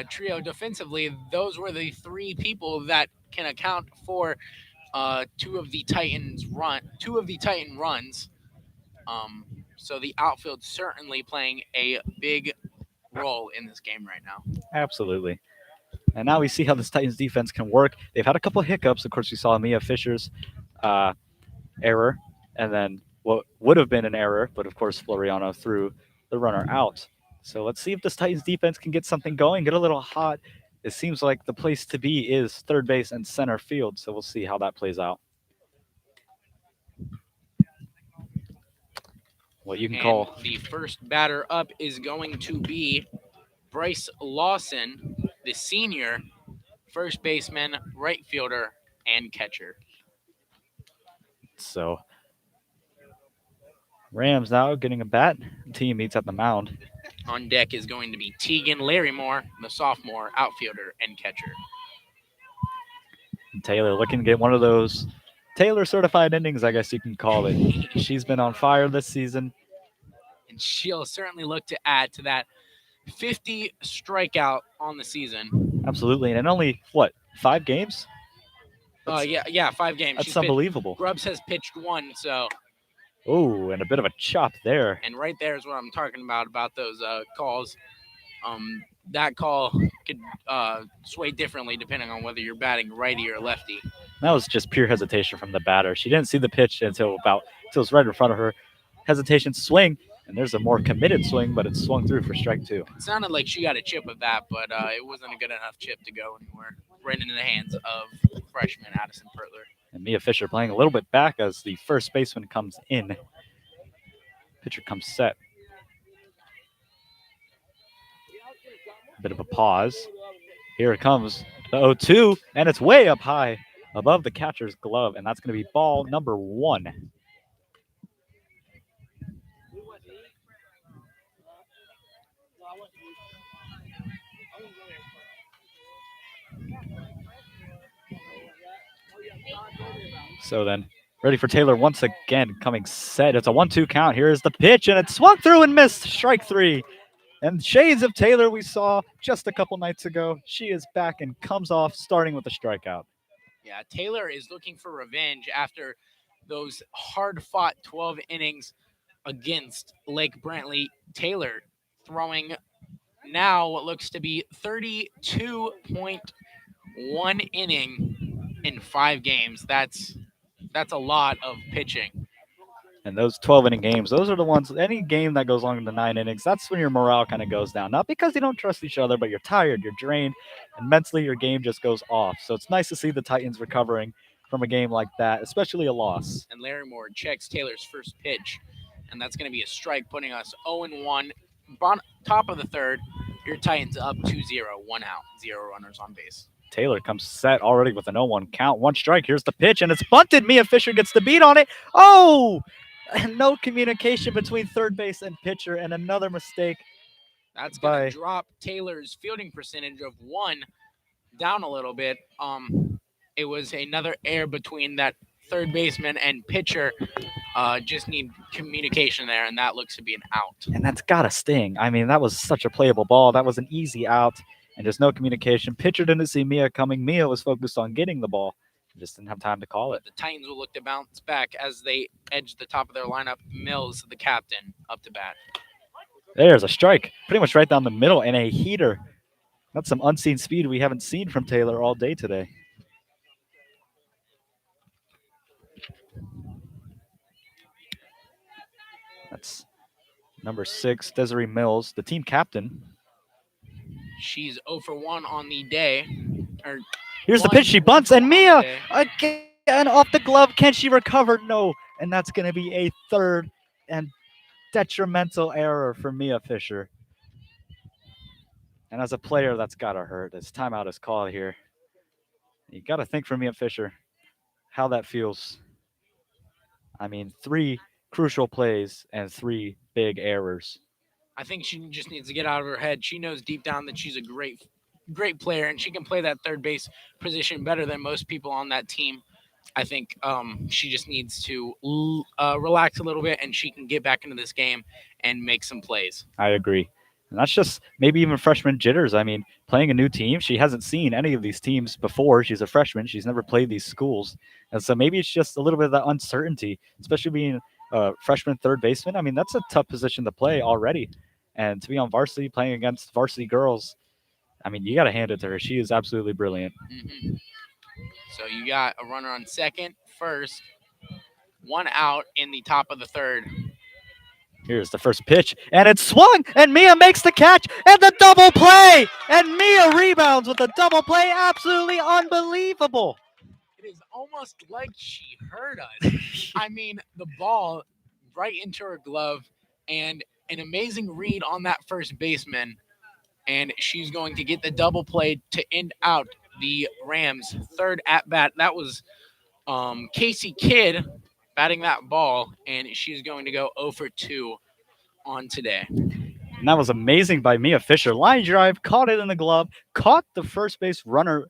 trio defensively, those were the 3 people that can account for two of the Titan runs. So the outfield certainly playing a big role in this game right now. Absolutely. And now we see how this Titans defense can work. They've had a couple hiccups. Of course, we saw Mia Fisher's error, and then what would have been an error, but of course Floriano threw the runner out. So let's see if this Titans defense can get something going, get a little hot. It seems like the place to be is third base and center field, so we'll see how that plays out. What you can call the first batter up is going to be Bryce Lawson, the senior first baseman, right fielder, and catcher. So Rams now getting a bat. Team meets at the mound. On deck is going to be Tegan Larrymore, the sophomore outfielder and catcher. And Taylor looking to get one of those Taylor certified innings, I guess you can call it. She's been on fire this season. And she'll certainly look to add to that 50 strikeout on the season. Absolutely. And in only, 5 games? Yeah, 5 games. That's unbelievable. Grubbs has pitched 1, so. Oh, and a bit of a chop there. And right there is what I'm talking about those calls. That call could sway differently depending on whether you're batting righty or lefty. That was just pure hesitation from the batter. She didn't see the pitch until it was right in front of her. Hesitation, swing, and there's a more committed swing, but it swung through for strike 2. It sounded like she got a chip with that, but it wasn't a good enough chip to go anywhere. Right into the hands of freshman Addison Pertler. And Mia Fischer playing a little bit back as the first baseman comes in. Pitcher comes set. A bit of a pause. Here it comes, the 0-2, and it's way up high above the catcher's glove, and that's going to be ball number 1. So then, ready for Taylor once again, coming set. It's a 1-2 count. Here is the pitch, and it swung through and missed. Strike 3. And shades of Taylor we saw just a couple nights ago. She is back and comes off starting with a strikeout. Yeah, Taylor is looking for revenge after those hard-fought 12 innings against Lake Brantley. Taylor throwing now what looks to be 32.1 inning in 5 games. That's a lot of pitching. And those 12-inning games, those are the ones, any game that goes longer than 9 innings, that's when your morale kind of goes down. Not because you don't trust each other, but you're tired, you're drained, and mentally your game just goes off. So it's nice to see the Titans recovering from a game like that, especially a loss. And Larry Moore checks Taylor's first pitch, and that's going to be a strike, putting us 0-1. Top of the third, your Titans up 2-0, 1 out, 0 runners on base. Taylor comes set already with an 0-1 count. 1 strike. Here's the pitch, and it's bunted. Mia Fischer gets the beat on it. Oh! And no communication between third base and pitcher, and another mistake. That's going to drop Taylor's fielding percentage of 1 down a little bit. It was another error between that third baseman and pitcher. Just need communication there, and that looks to be an out. And that's got to sting. I mean, that was such a playable ball. That was an easy out, and there's no communication. Pitcher didn't see Mia coming. Mia was focused on getting the ball. Just didn't have time to call it. The Titans will look to bounce back as they edge the top of their lineup. Mills, the captain, up to bat. There's a strike, pretty much right down the middle, and a heater. That's some unseen speed we haven't seen from Taylor all day today. That's number 6, Desiree Mills, the team captain. She's 0 for 1 on the day. Here's the pitch. She bunts, and Mia again off the glove. Can she recover? No. And that's going to be a third and detrimental error for Mia Fischer. And as a player, that's got to hurt. This timeout is called here. You got to think for Mia Fischer how that feels. I mean, 3 crucial plays and 3 big errors. I think she just needs to get out of her head. She knows deep down that she's a great player, and she can play that third base position better than most people on that team. I think she just needs to relax a little bit, and she can get back into this game and make some plays. I agree. And that's just maybe even freshman jitters. I mean, playing a new team, she hasn't seen any of these teams before. She's a freshman. She's never played these schools. And so maybe it's just a little bit of that uncertainty, especially being a freshman third baseman. I mean, that's a tough position to play already. And to be on varsity, playing against varsity girls, I mean, you got to hand it to her. She is absolutely brilliant. Mm-hmm. So you got a runner on second, first, 1 out in the top of the third. Here's the first pitch, and it's swung, and Mia makes the catch, and the double play, and Mia rebounds with the double play. Absolutely unbelievable. It is almost like she heard us. I mean, the ball right into her glove, and an amazing read on that first baseman, and she's going to get the double play to end out the Rams' third at-bat. That was Casey Kidd batting that ball, and she's going to go 0 for 2 on today. And that was amazing by Mia Fischer. Line drive, caught it in the glove, caught the first base runner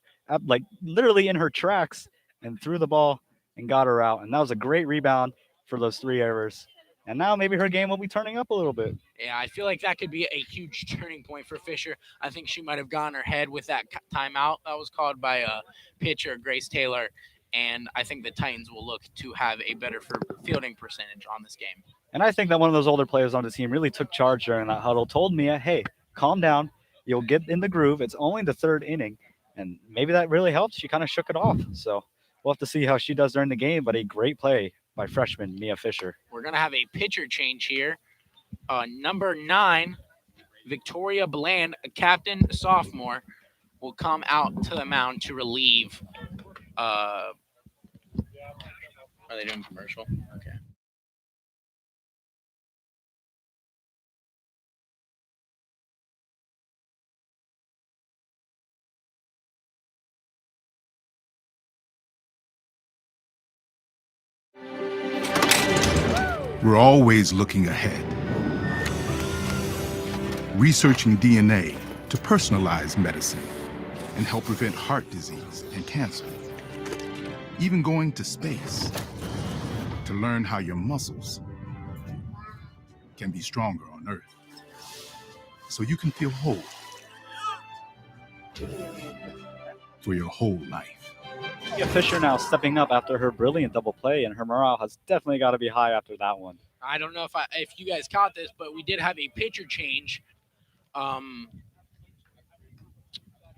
like literally in her tracks, and threw the ball and got her out. And that was a great rebound for those 3 errors. And now maybe her game will be turning up a little bit. Yeah, I feel like that could be a huge turning point for Fischer. I think she might have gone her head with that timeout that was called by pitcher Grace Taylor. and I think the Titans will look to have a better fielding percentage on this game. And I think that one of those older players on the team really took charge during that huddle, told Mia, hey, calm down. You'll get in the groove. It's only the third inning. And maybe that really helped. She kind of shook it off. So we'll have to see how she does during the game, but a great play by freshman Mia Fischer. We're going to have a pitcher change here. Number 9, Victoria Bland, a captain sophomore, will come out to the mound to relieve. Are they doing commercial? Okay. We're always looking ahead, researching DNA to personalize medicine and help prevent heart disease and cancer. Even going to space to learn how your muscles can be stronger on Earth, so you can feel whole for your whole life. Mia Fischer now stepping up after her brilliant double play, and her morale has definitely got to be high after that one. I don't know if you guys caught this, but we did have a pitcher change.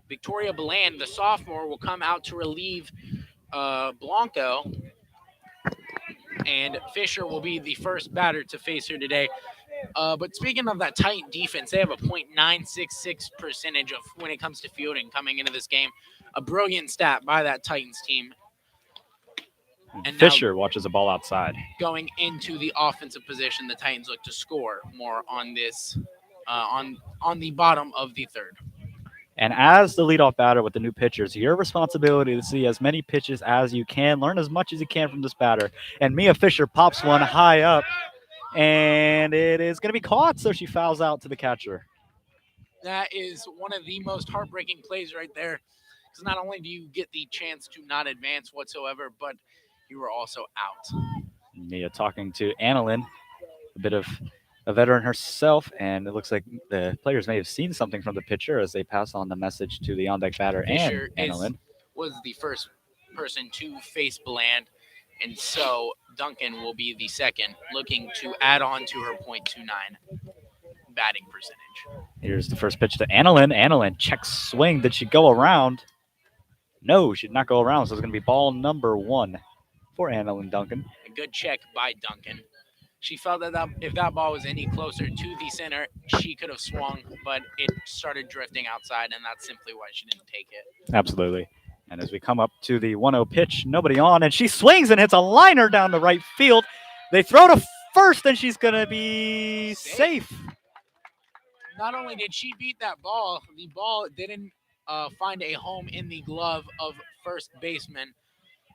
Victoria Bland, the sophomore, will come out to relieve Blanco, and Fischer will be the first batter to face her today. But speaking of that Titan defense, they have a .966 percentage of when it comes to fielding coming into this game. A brilliant stat by that Titans team. And Fischer watches the ball outside. Going into the offensive position, the Titans look to score more on this, on the bottom of the third. And as the leadoff batter with the new pitchers, your responsibility to see as many pitches as you can, learn as much as you can from this batter. And Mia Fischer pops one high up, and it is going to be caught, so she fouls out to the catcher. That is one of the most heartbreaking plays right there, because not only do you get the chance to not advance whatsoever, but you were also out. Mia talking to Annalyn, a bit of a veteran herself, and it looks like the players may have seen something from the pitcher as they pass on the message to the on-deck batter Fischer and Annalyn. Was the first person to face Bland, and so Duncan will be the second, looking to add on to her .29 batting percentage. Here's the first pitch to Annalyn. Annalyn checks swing. Did she go around? No, she did not go around, so it's going to be ball number 1 for Annalyn Duncan. A good check by Duncan. She felt that if that ball was any closer to the center, she could have swung, but it started drifting outside, and that's simply why she didn't take it. Absolutely. And as we come up to the 1-0 pitch, nobody on, and she swings and hits a liner down the right field. They throw to first, and she's going to be safe. Not only did she beat that ball, the ball didn't find a home in the glove of first baseman.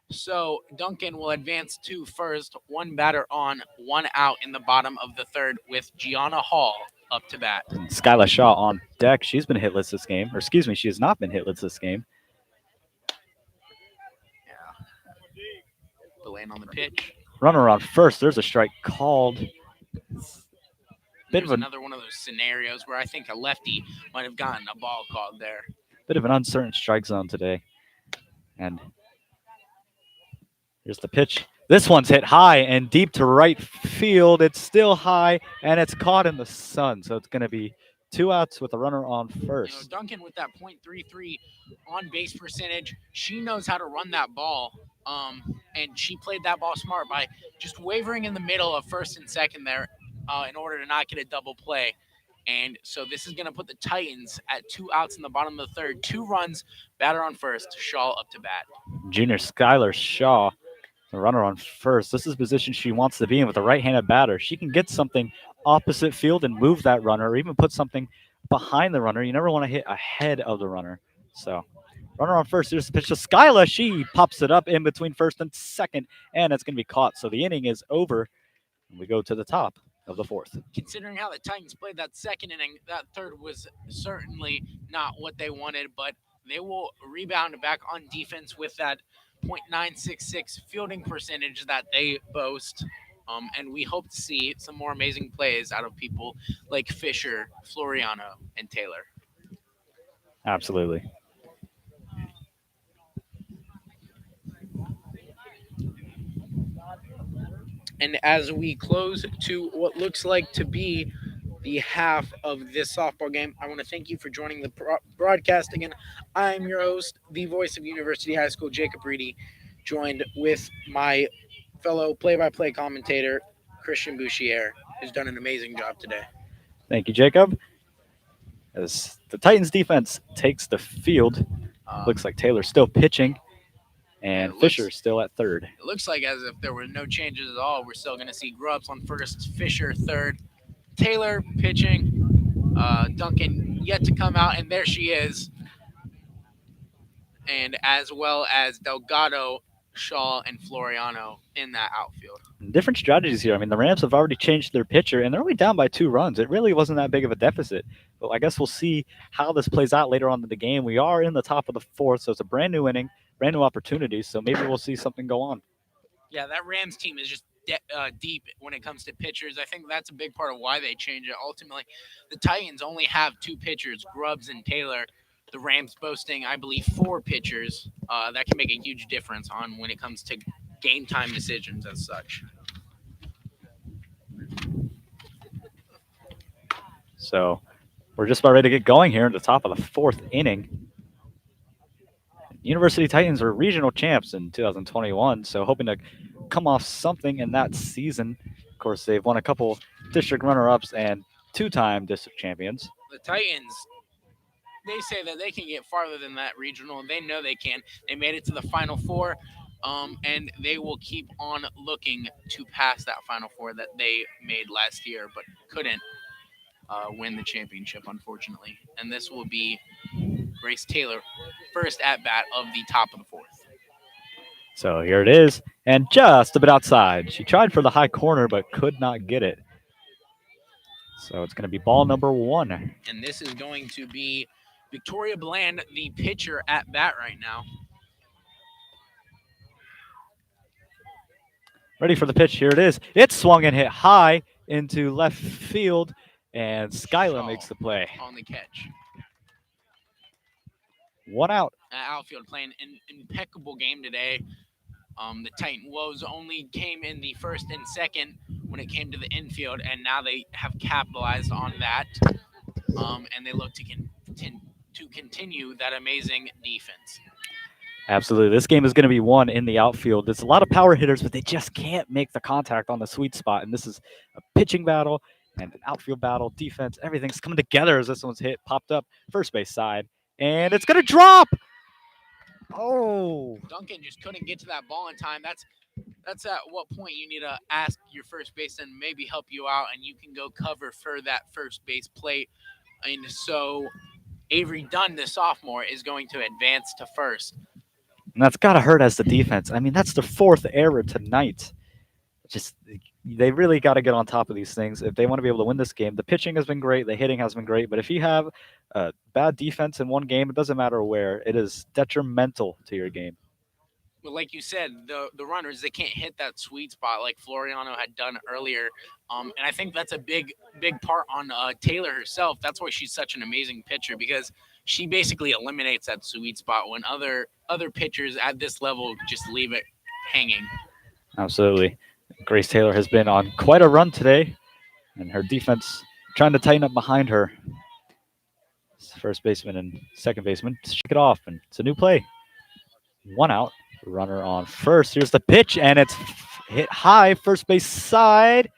So Duncan will advance to first, 1 batter on, 1 out in the bottom of the third with Gianna Hall up to bat. Skyla Shaw on deck. She's been hitless this game. Or excuse me, she has not been hitless this game. Yeah. Bland on the pitch. Runner on first. There's a strike called. There's another one of those scenarios where I think a lefty might have gotten a ball called there. Bit of an uncertain strike zone today. And here's the pitch. This one's hit high and deep to right field. It's still high, and it's caught in the sun. So it's going to be 2 outs with a runner on first. You know, Duncan with that .33 on base percentage, she knows how to run that ball. And she played that ball smart by just wavering in the middle of first and second there in order to not get a double play. And so this is going to put the Titans at 2 outs in the bottom of the third. 2 runs, batter on first, Shaw up to bat. Junior Skyla Shaw, the runner on first. This is the position she wants to be in with a right-handed batter. She can get something opposite field and move that runner, or even put something behind the runner. You never want to hit ahead of the runner. So runner on first. Here's the pitch to Skyla. She pops it up in between first and second, and it's going to be caught. So the inning is over. We go to the top of the fourth. Considering how the Titans played that second inning, that third was certainly not what they wanted, but they will rebound back on defense with that .966 fielding percentage that they boast. And we hope to see some more amazing plays out of people like Fischer, Floriano, and Taylor. Absolutely. And as we close to what looks like to be the half of this softball game, I want to thank you for joining the broadcast again. I'm your host, the voice of University High School, Jacob Reedy, joined with my fellow play-by-play commentator, Christian Bouchier, who's done an amazing job today. Thank you, Jacob. As the Titans defense takes the field, looks like Taylor's still pitching, and Fischer still at third. It looks like as if there were no changes at all. We're still going to see Grubbs on first, Fischer third, Taylor pitching, Duncan yet to come out, and there she is. And as well as Delgado, Shaw, and Floriano in that outfield. Different strategies here. I mean, the Rams have already changed their pitcher, and they're only down by 2 runs. It really wasn't that big of a deficit. But I guess we'll see how this plays out later on in the game. We are in the top of the 4th, so it's a brand new inning, brand new opportunity. So maybe we'll see something go on. Yeah, that Rams team is just deep when it comes to pitchers. I think that's a big part of why they changed it. Ultimately, the Titans only have 2 pitchers, Grubbs and Taylor. The Rams boasting, I believe, 4 pitchers. That can make a huge difference on when it comes to game time decisions as such. So we're just about ready to get going here at the top of the 4th inning. University Titans were regional champs in 2021, so hoping to come off something in that season. Of course, they've won a couple district runner-ups and 2-time district champions. The Titans, they say that they can get farther than that regional, and they know they can. They made it to the Final Four, and they will keep on looking to pass that Final Four that they made last year, but couldn't win the championship, unfortunately. And this will be Grace Taylor, first at-bat of the top of the 4th. So here it is, and just a bit outside. She tried for the high corner, but could not get it. So it's going to be ball number 1. And this is going to be Victoria Bland, the pitcher at bat right now. Ready for the pitch. Here it is. It's swung and hit high into left field, and Skyla makes the play. On the catch. 1 out. Outfield playing an impeccable game today. The Titan woes only came in the first and second when it came to the infield, and now they have capitalized on that, and they look to continue that amazing defense. Absolutely. This game is going to be won in the outfield. There's a lot of power hitters, but they just can't make the contact on the sweet spot, and this is a pitching battle and an outfield battle, defense. Everything's coming together as this one's hit, popped up, first base side, and it's going to drop. Oh. Duncan just couldn't get to that ball in time. That's at what point you need to ask your first baseman maybe help you out, and you can go cover for that first base plate. And so Avery Dunn, the sophomore, is going to advance to first. And that's got to hurt as the defense. I mean, that's the 4th error tonight. Just they really got to get on top of these things if they want to be able to win this game. The pitching has been great. The hitting has been great. But if you have bad defense in one game, it doesn't matter where. It is detrimental to your game. Well, like you said, the runners, they can't hit that sweet spot like Floriano had done earlier. And I think that's a big part on Taylor herself. That's why she's such an amazing pitcher, because she basically eliminates that sweet spot when other pitchers at this level just leave it hanging. Absolutely. Grace Taylor has been on quite a run today, and her defense trying to tighten up behind her. First baseman and second baseman shake it off, and it's a new play. 1 out. Runner on first. Here's the pitch, and it's hit high, first base side,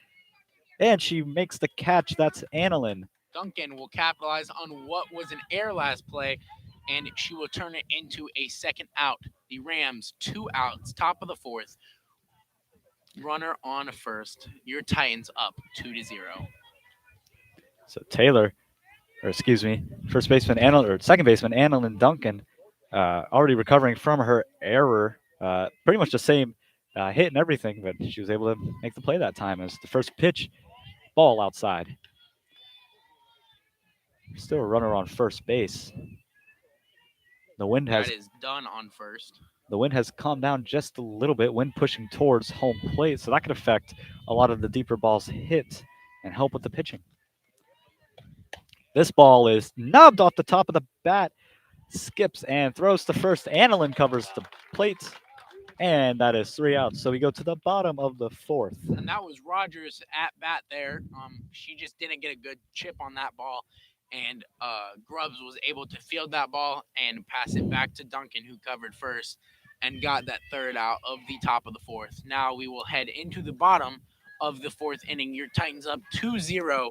and she makes the catch. That's Annalyn. Duncan will capitalize on what was an error last play, and she will turn it into a second out. The Rams, 2 outs, top of the 4th. Runner on first. Your Titans up 2-0. So Taylor, first baseman second baseman Annalyn Duncan, already recovering from her error. Pretty much the same hit and everything, but she was able to make the play that time as the first pitch, ball outside. Still a runner on first base. The wind That is done on first. The wind has calmed down just a little bit, wind pushing towards home plate, so that could affect a lot of the deeper balls hit and help with the pitching. This ball is knobbed off the top of the bat, skips and throws to first. Annalyn covers the plate. And that is 3 outs. So we go to the bottom of the fourth. And that was Rogers at bat there. She just didn't get a good chip on that ball. And Grubbs was able to field that ball and pass it back to Duncan, who covered first and got that third out of the top of the fourth. Now we will head into the bottom of the fourth inning. Your Titans up 2-0.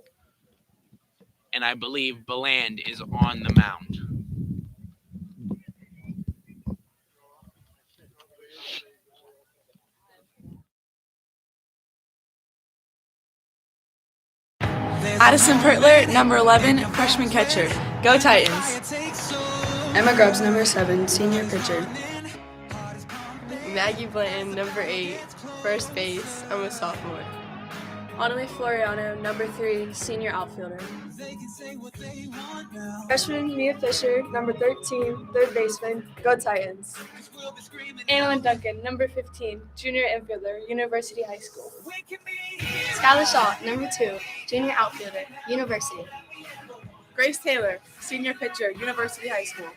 And I believe Beland is on the mound. Addison Pertler, number 11, freshman catcher. Go Titans. Emma Grubbs, number 7, senior pitcher. Maggie Blanton, number 8, first base. I'm a sophomore. Annalie Floriano, number 3, senior outfielder. Freshman Mia Fischer, number 13, third baseman. Go Titans. Annalyn Duncan, number 15, junior infielder, University High School. Skyla Shaw, number 2, junior outfielder, University. Grace Taylor, senior pitcher, University High School.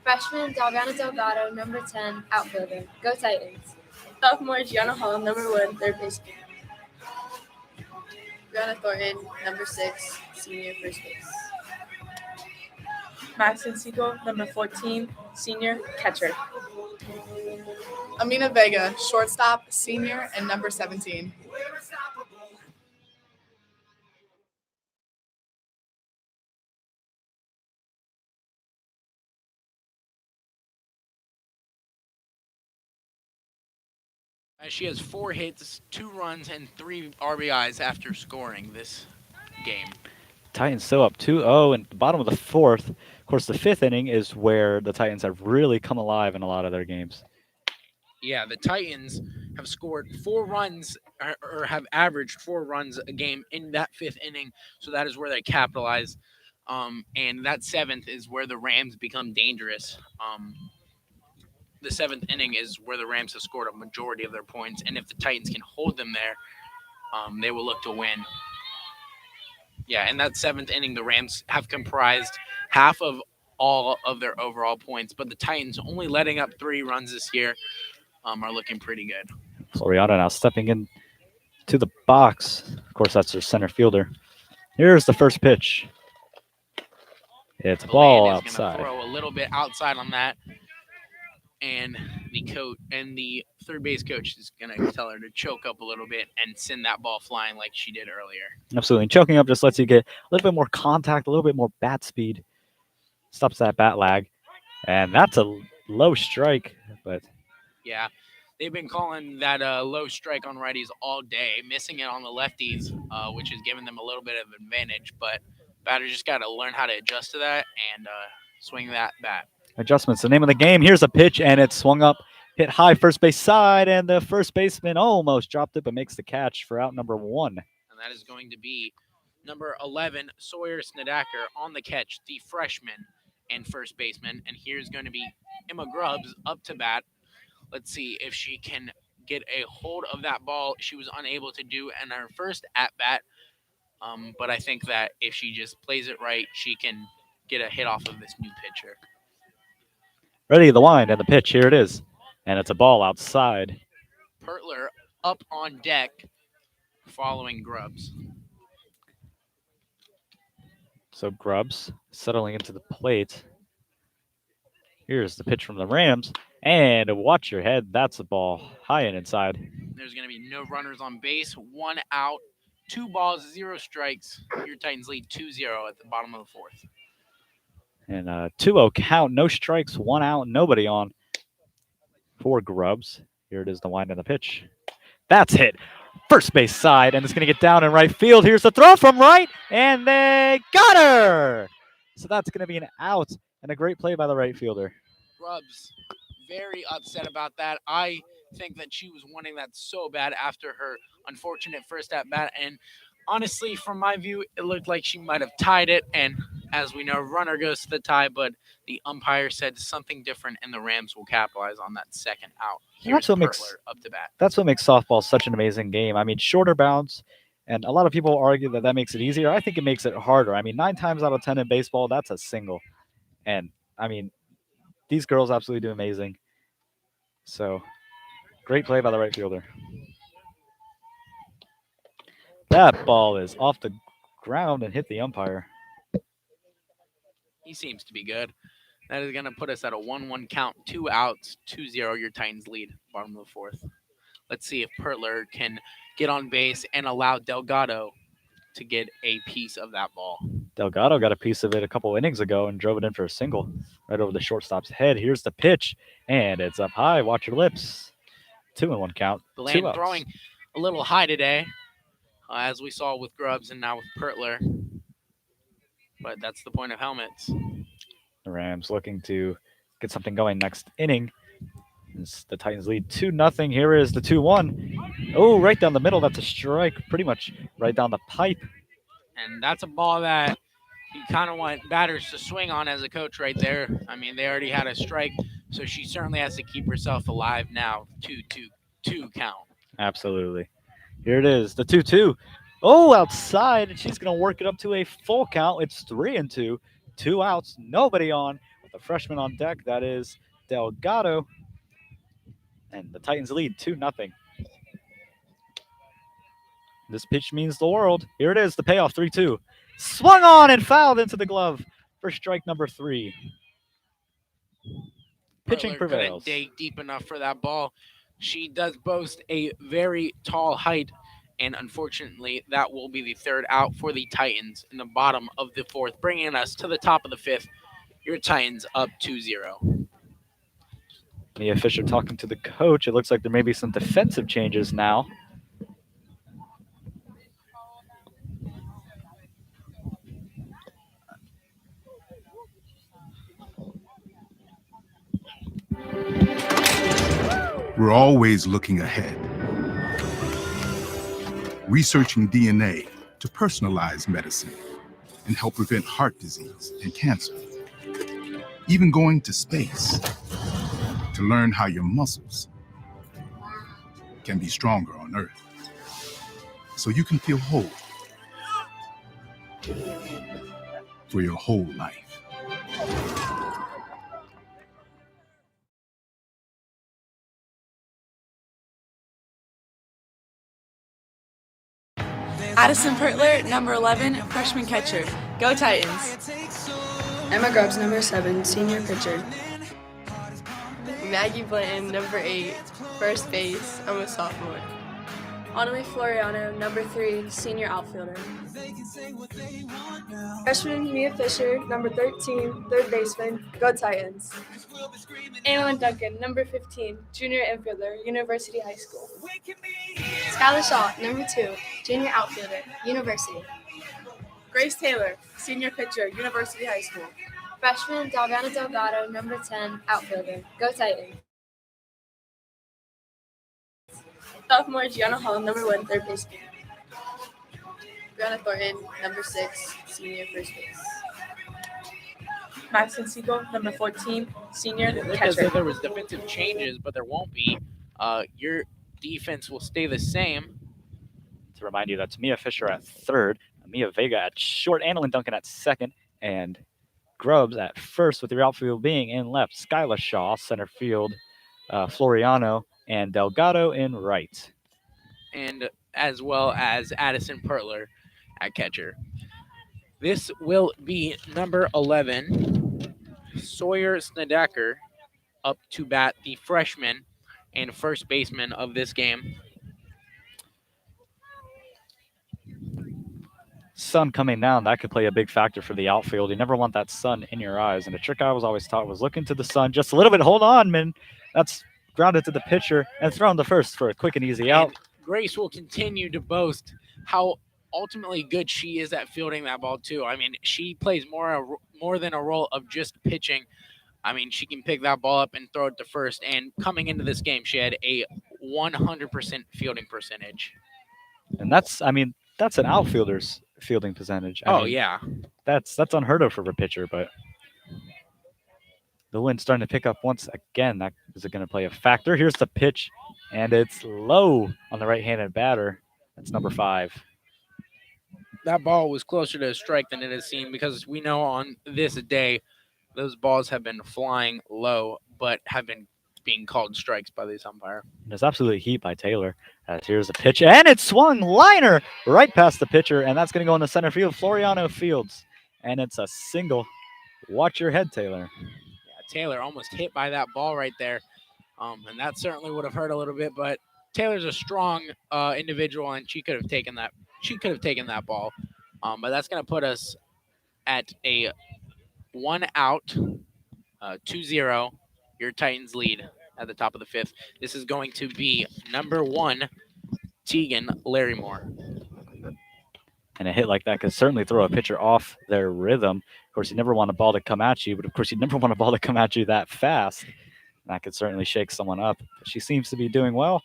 Freshman Dalgana Delgado, number 10, outfielder. Go Titans. Sophomore Gianna Hall, number 1, third baseman. Brianna Thornton, number 6, senior first base. Madison Siegel, number 14, senior catcher. Amina Vega, shortstop, senior, and number 17. She has 4 hits, 2 runs, and 3 RBIs after scoring this game. Titans still up 2-0 in the bottom of the fourth. Of course, the fifth inning is where the Titans have really come alive in a lot of their games. Yeah, the Titans have scored 4 runs or have averaged 4 runs a game in that 5th inning, so that is where they capitalize. And that 7th is where the Rams become dangerous. The 7th inning is where the Rams have scored a majority of their points, and if the Titans can hold them there, they will look to win. Yeah, in that 7th inning, the Rams have comprised half of all of their overall points, but the Titans only letting up 3 runs this year are looking pretty good. Floriano now stepping in to the box. Of course, that's their center fielder. Here's the first pitch. It's a ball outside. Throw a little bit outside on that. And the third base coach is going to tell her to choke up a little bit and send that ball flying like she did earlier. Absolutely. And choking up just lets you get a little bit more contact, a little bit more bat speed. Stops that bat lag. And that's a low strike. But yeah, they've been calling that low strike on righties all day, missing it on the lefties, which has given them a little bit of advantage. But batters just got to learn how to adjust to that and swing that bat. Adjustments, the name of the game. Here's a pitch, and it's swung up, hit high first base side, and the first baseman almost dropped it, but makes the catch for out number 1. And that is going to be number 11, Sawyer Snedaker, on the catch, the freshman and first baseman. And here's going to be Emma Grubbs up to bat. Let's see if she can get a hold of that ball. She was unable to do in her first at-bat, but I think that if she just plays it right, she can get a hit off of this new pitcher. Ready, the wind and the pitch. Here it is. And it's a ball outside. Pertler up on deck following Grubbs. So Grubbs settling into the plate. Here's the pitch from the Rams. And watch your head. That's the ball high and inside. There's going to be no runners on base. 1 out, 2 balls, 0 strikes. Your Titans lead 2-0 at the bottom of the fourth. And 2-0 count, no strikes, 1 out, nobody on for Grubbs. Here it is, the wind and the pitch. That's hit. First base side, and it's going to get down in right field. Here's the throw from right, and they got her. So that's going to be an out, and a great play by the right fielder. Grubbs very upset about that. I think that she was wanting that so bad after her unfortunate first at-bat, and honestly, from my view, it looked like she might have tied it, and as we know, runner goes to the tie, but the umpire said something different, and the Rams will capitalize on that second out. That's what makes up to bat. That's what makes softball such an amazing game. I mean, shorter bounds, and a lot of people argue that makes it easier. I think it makes it harder. I mean, 9 times out of 10 in baseball, that's a single. And, I mean, these girls absolutely do amazing. So, Great play by the right fielder. That ball is off the ground and hit the umpire. He seems to be good. That is going to put us at a 1-1 count, 2 outs, 2-0. Your Titans lead, bottom of the fourth. Let's see if Pertler can get on base and allow Delgado to get a piece of that ball. Delgado got a piece of it a couple innings ago and drove it in for a single right over the shortstop's head. Here's the pitch, and it's up high. Watch your lips. 2-1 count. Deland 2 outs. throwing a little high today, as we saw with Grubbs and now with Pertler. But that's the point of helmets. The Rams looking to get something going next inning. As the Titans lead 2-0. Here is the 2-1. Oh, right down the middle. That's a strike. Pretty much right down the pipe. And that's a ball that you kind of want batters to swing on as a coach right there. I mean, they already had a strike, so she certainly has to keep herself alive now. 2-2 count. Absolutely. Here it is, the 2-2. Oh, outside, and she's going to work it up to a full count. It's 3-2. 2 outs, nobody on. With the freshman on deck, that is Delgado. And the Titans lead 2-0. This pitch means the world. Here it is, the payoff, 3-2. Swung on and fouled into the glove for strike number 3. Pitching Pertler prevails. couldn't dig deep enough for that ball. She does boast a very tall height, and unfortunately, that will be the 3rd out for the Titans in the bottom of the 4th, bringing us to the top of the 5th. Your Titans up 2-0. Mia Fischer talking to the coach. It looks like there may be some defensive changes now. We're always looking ahead, researching DNA to personalize medicine and help prevent heart disease and cancer. Even going to space to learn how your muscles can be stronger on Earth, so you can feel whole for your whole life. Addison Pertler, number 11, freshman catcher. Go Titans. Emma Grubbs, number 7, senior pitcher. Maggie Blanton, number 8, first base. I'm a sophomore. Annalie Floriano, number 3, senior outfielder. Freshman Mia Fischer, number 13, third baseman. Go Titans. Annalyn Duncan, number 15, junior infielder, University High School. Skyla Shaw, number 2, junior outfielder, University. Grace Taylor, senior pitcher, University High School. Freshman Dalvana Delgado, number 10, outfielder. Go Titans. Sophomore Gianna Hall, number 1, third baseman. Brianna Thornton, number 6, senior first base. Madison Siegel, number 14, senior It looked as catcher. though there was defensive changes, but there won't be. Your defense will stay the same. To remind you, that's Mia Fischer at 3rd, Mia Vega at short, Annalyn Duncan at 2nd, and Grubbs at 1st, with your outfield being in left. Skyla Shaw, center field, Floriano, and Delgado in right. And as well as Addison Pertler at catcher. This will be number 11, Sawyer Snedeker, up to bat, the freshman and first baseman of this game. Sun coming down, that could play a big factor for the outfield. You never want that sun in your eyes. And the trick I was always taught was look into the sun just a little bit. Hold on, man. That's grounded to the pitcher and thrown to first for a quick and easy out. And Grace will continue to boast how ultimately good she is at fielding that ball too. I mean, she plays more than a role of just pitching. I mean, she can pick that ball up and throw it to first. And coming into this game, she had a 100% fielding percentage. And that's an outfielder's fielding percentage. I mean, yeah. That's unheard of for a pitcher, but the wind's starting to pick up once again. That is going to play a factor. Here's the pitch, and it's low on the right-handed batter. That's number 5. That ball was closer to a strike than it has seemed, because we know on this day those balls have been flying low but have been being called strikes by this umpire. There's absolutely heat by Taylor. As here's a pitch, and it swung liner right past the pitcher, and that's going to go in the center field, Floriano Fields. And it's a single. Watch your head, Taylor. Yeah, Taylor almost hit by that ball right there, and that certainly would have hurt a little bit. But Taylor's a strong individual, and she could have taken that. She could have taken that ball, but that's going to put us at a 1 out, 2-0. Your Titans lead at the top of the 5th. This is going to be number 1, Tegan Larrymore. And a hit like that could certainly throw a pitcher off their rhythm. Of course, you never want a ball to come at you, but of course, you never want a ball to come at you that fast. That could certainly shake someone up. But she seems to be doing well.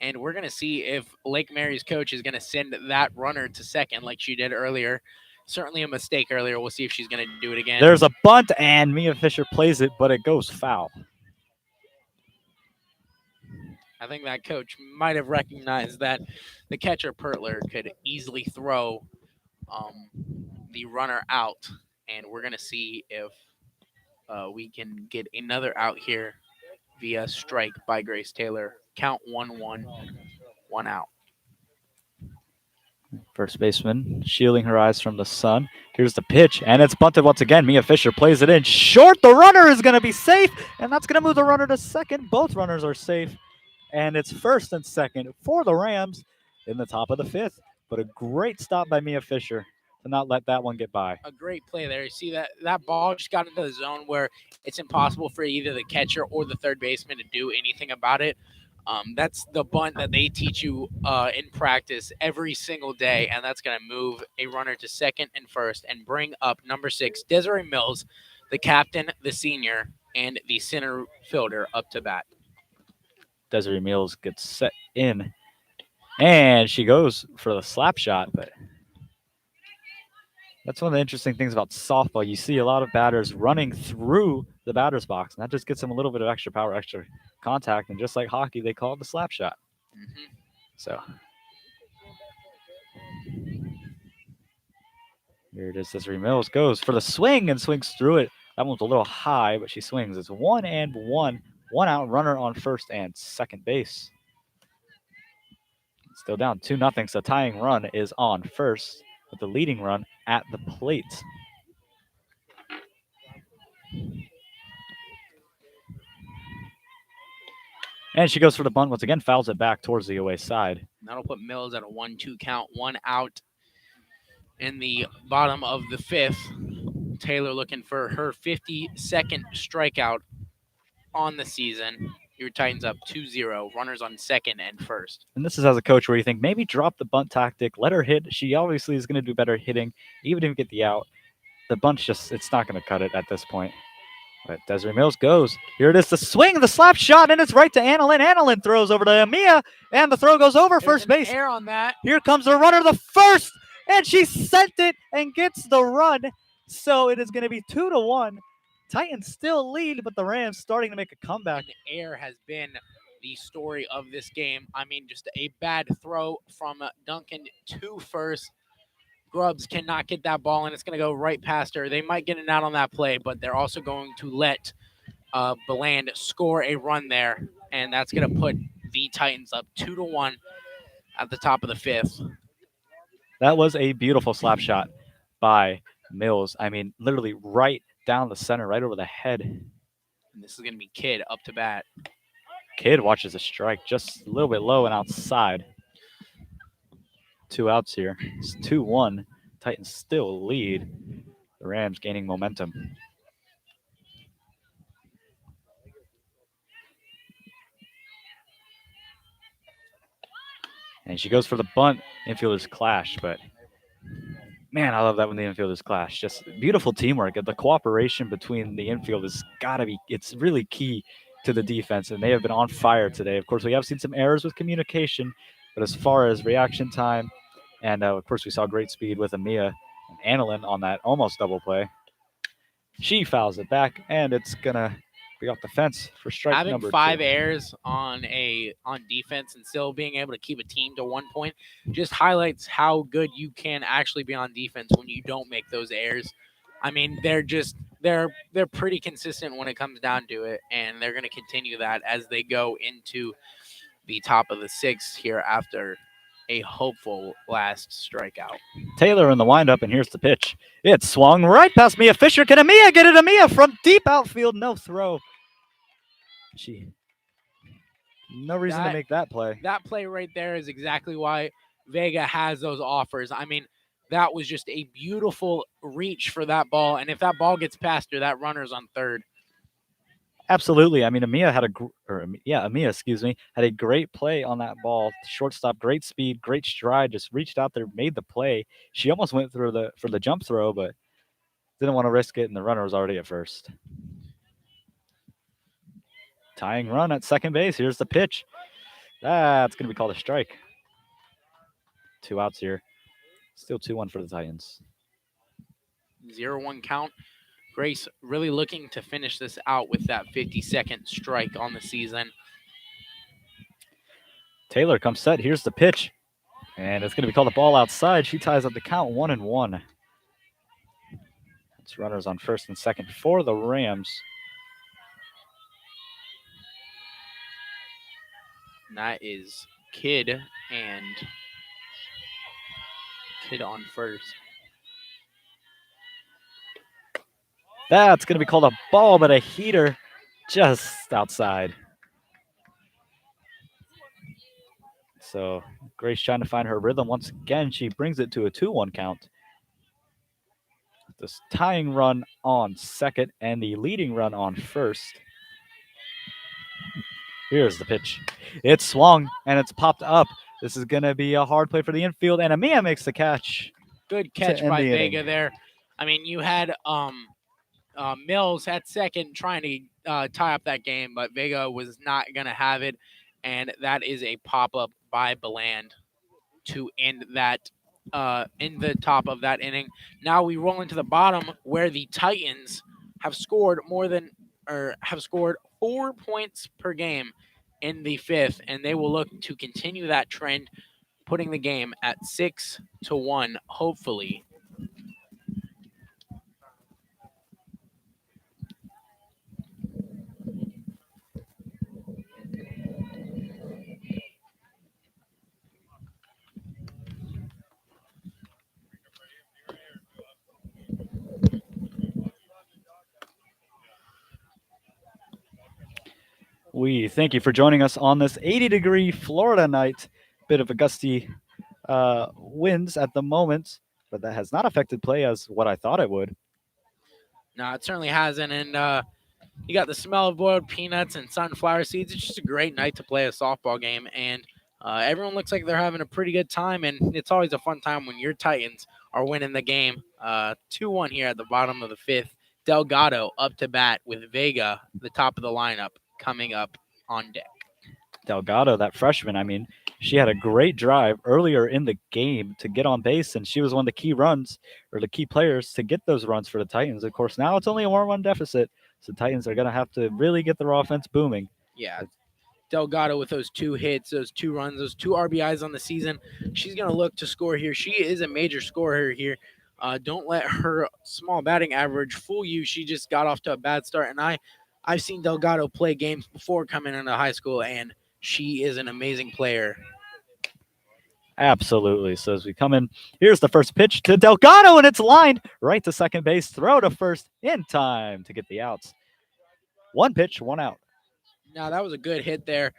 And we're going to see if Lake Mary's coach is going to send that runner to second like she did earlier. Certainly a mistake earlier. We'll see if she's going to do it again. There's a bunt, and Mia Fischer plays it, but it goes foul. I think that coach might have recognized that the catcher, Pertler, could easily throw the runner out. And we're going to see if we can get another out here via strike by Grace Taylor. Count 1-1, 1 out. First baseman shielding her eyes from the sun. Here's the pitch, and it's bunted once again. Mia Fischer plays it in short. The runner is going to be safe, and that's going to move the runner to second. Both runners are safe, and it's first and second for the Rams in the top of the 5th. But a great stop by Mia Fischer to not let that one get by. A great play there. You see that ball just got into the zone where it's impossible for either the catcher or the third baseman to do anything about it. That's the bunt that they teach you in practice every single day, and that's going to move a runner to second and first and bring up number 6, Desiree Mills, the captain, the senior, and the center fielder up to bat. Desiree Mills gets set in, and she goes for the slap shot, but that's one of the interesting things about softball. You see a lot of batters running through the batter's box, and that just gets them a little bit of extra power, extra contact, and just like hockey, they call it the slap shot. Mm-hmm. So here it is. Desiree Mills goes for the swing and swings through it. That one's a little high, but she swings. It's 1-1, 1 out, runner on first and second base. Still down 2-0, so tying run is on first with the leading run at the plate. And she goes for the bunt once again, fouls it back towards the away side. That'll put Mills at a 1-2 count, 1 out in the bottom of the 5th. Taylor looking for her 52nd strikeout on the season. Your Titans up 2-0, runners on second and first. And this is as a coach where you think maybe drop the bunt tactic, let her hit. She obviously is going to do better hitting, even if you get the out. The bunt's just, it's not going to cut it at this point. But Desiree Mills goes. Here it is, the swing, the slap shot, and it's right to Annalyn. Annalyn throws over to Mia, and the throw goes over first base. Air on that. Here comes the runner, the first, and she sent it and gets the run. So it is going to be 2-1. Titans still lead, but the Rams starting to make a comeback. Air has been the story of this game. I mean, just a bad throw from Duncan to first. Grubbs cannot get that ball, and it's going to go right past her. They might get it out on that play, but they're also going to let Beland score a run there, and that's going to put the Titans up 2-1 at the top of the 5th. That was a beautiful slap shot by Mills. I mean, literally right down the center, right over the head. And this is going to be Kidd up to bat. Kidd watches a strike just a little bit low and outside. 2 outs here. It's 2-1. Titans still lead. The Rams gaining momentum. And she goes for the bunt. Infielders clash, but man, I love that when the infielders clash. Just beautiful teamwork. The cooperation between the infield has got to be, it's really key to the defense, and they have been on fire today. Of course, we have seen some errors with communication, but as far as reaction time, and of course, we saw great speed with Amia and Annalyn on that almost double play. She fouls it back, and it's going to be off the fence for strike Having number 5 2. errors on defense and still being able to keep a team to 1 point just highlights how good you can actually be on defense when you don't make those errors. I mean, they're just they're pretty consistent when it comes down to it, and they're going to continue that as they go into the top of the sixth here after a hopeful last strikeout. Taylor in the windup, and here's the pitch. It swung right past Mia Fischer. Can Amia get it? Amia from deep outfield, no throw. No reason to make that play. That play right there is exactly why Vega has those offers. I mean, that was just a beautiful reach for that ball, and if that ball gets past her, that runner's on third. Absolutely. I mean, Amia had a great play on that ball. Shortstop, great speed, great stride. Just reached out there, made the play. She almost went for the jump throw, but didn't want to risk it, and the runner was already at first. Tying run at second base. Here's the pitch. That's going to be called a strike. 2 outs here. Still 2-1 for the Titans. 0-1 count. Grace really looking to finish this out with that 52nd strike on the season. Taylor comes set. Here's the pitch. And it's going to be called a ball outside. She ties up the count 1-1. It's runners on first and second for the Rams. And that is Kidd on first. That's going to be called a ball, but a heater just outside. So Grace trying to find her rhythm once again. She brings it to a 2-1 count. This tying run on second and the leading run on first. Here's the pitch. It's swung and it's popped up. This is going to be a hard play for the infield, and Amia makes the catch. Good catch by Vega there. I mean, you had Mills at second trying to tie up that game, but Vega was not going to have it, and that is a pop-up by Beland to end that in the top of that inning. Now we roll into the bottom where the Titans have scored 4 points per game in the fifth, and they will look to continue that trend, putting the game at 6-1, hopefully. We thank you for joining us on this 80-degree Florida night. Bit of a gusty winds at the moment, but that has not affected play as what I thought it would. No, it certainly hasn't. And you got the smell of boiled peanuts and sunflower seeds. It's just a great night to play a softball game. And everyone looks like they're having a pretty good time. And it's always a fun time when your Titans are winning the game. 2-1 here at the bottom of the fifth. Delgado up to bat with Vega, the top of the lineup, coming up on deck. Delgado, that freshman, I mean, she had a great drive earlier in the game to get on base, and she was one of the key runs or the key players to get those runs for the Titans. Of course, now it's only a 1-1 deficit, so the Titans are going to have to really get their offense booming. Yeah, Delgado with those 2 hits, those 2 runs, those 2 RBIs on the season. She's going to look to score here. She is a major scorer here. Don't let her small batting average fool you. She just got off to a bad start, and I've seen Delgado play games before coming into high school, and she is an amazing player. Absolutely. So as we come in, here's the first pitch to Delgado, and it's lined right to second base. Throw to first in time to get the outs. 1 pitch, 1 out. Now, that was a good hit there.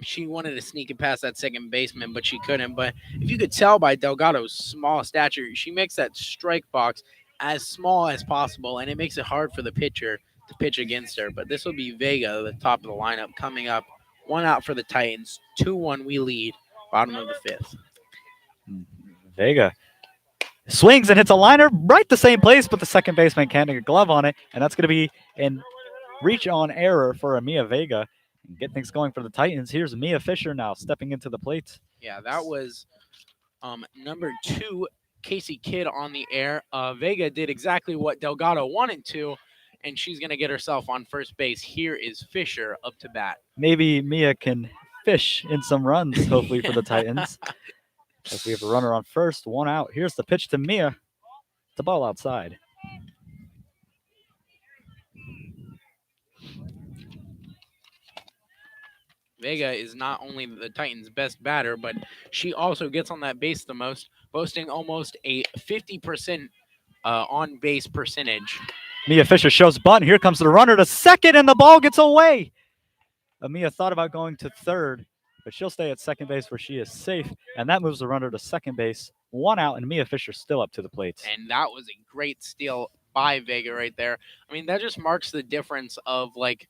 She wanted to sneak it past that second baseman, but she couldn't. But if you could tell by Delgado's small stature, she makes that strike box as small as possible, and it makes it hard for the pitcher to pitch against her. But this will be Vega, the top of the lineup, coming up. 1 out for the Titans. 2-1 we lead, bottom of the fifth. Vega swings and hits a liner right the same place, but the second baseman can't get a glove on it, and that's going to be an reach on error for Amia Vega. Get things going for the Titans. Here's Mia Fischer now stepping into the plate. Yeah, that was number 2, Casey Kidd on the air. Vega did exactly what Delgado wanted to, and she's going to get herself on first base. Here is Fischer up to bat. Maybe Mia can fish in some runs, hopefully, for the Titans. As we have a runner on first, 1 out. Here's the pitch to Mia. The ball outside. Vega is not only the Titans' best batter, but she also gets on that base the most, boasting almost a 50% on base percentage. Mia Fischer shows bunt. Here comes the runner to second, and the ball gets away. Mia thought about going to third, but she'll stay at second base where she is safe, and that moves the runner to second base. 1 out, and Mia Fischer still up to the plate. And that was a great steal by Vega right there. I mean, that just marks the difference of like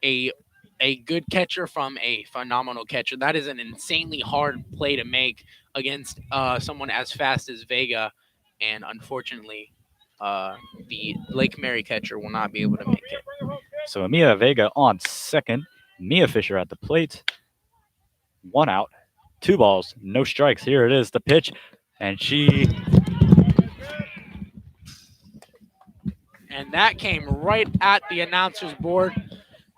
a good catcher from a phenomenal catcher. That is an insanely hard play to make against someone as fast as Vega, and unfortunately, the Lake Mary catcher will not be able to make it. So Mia Vega on second. Mia Fischer at the plate. 1 out, 2 balls, no strikes. Here it is, the pitch, and that came right at the announcer's board.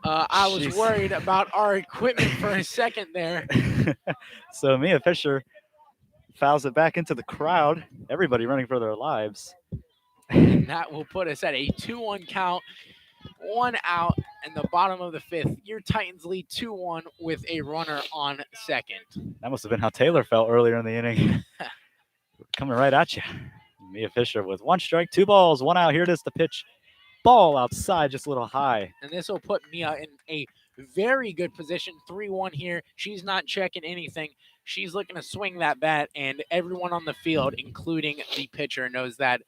I was worried about our equipment for a second there. So Mia Fischer fouls it back into the crowd. Everybody running for their lives. And that will put us at a 2-1 count. 1 out in the bottom of the 5th. Your Titans lead 2-1 with a runner on second. That must have been how Taylor felt earlier in the inning. Coming right at you. Mia Fischer with 1 strike, 2 balls, 1 out. Here it is, the pitch. Ball outside, just a little high. And this will put Mia in a very good position. 3-1 here. She's not checking anything. She's looking to swing that bat, and everyone on the field, including the pitcher, knows that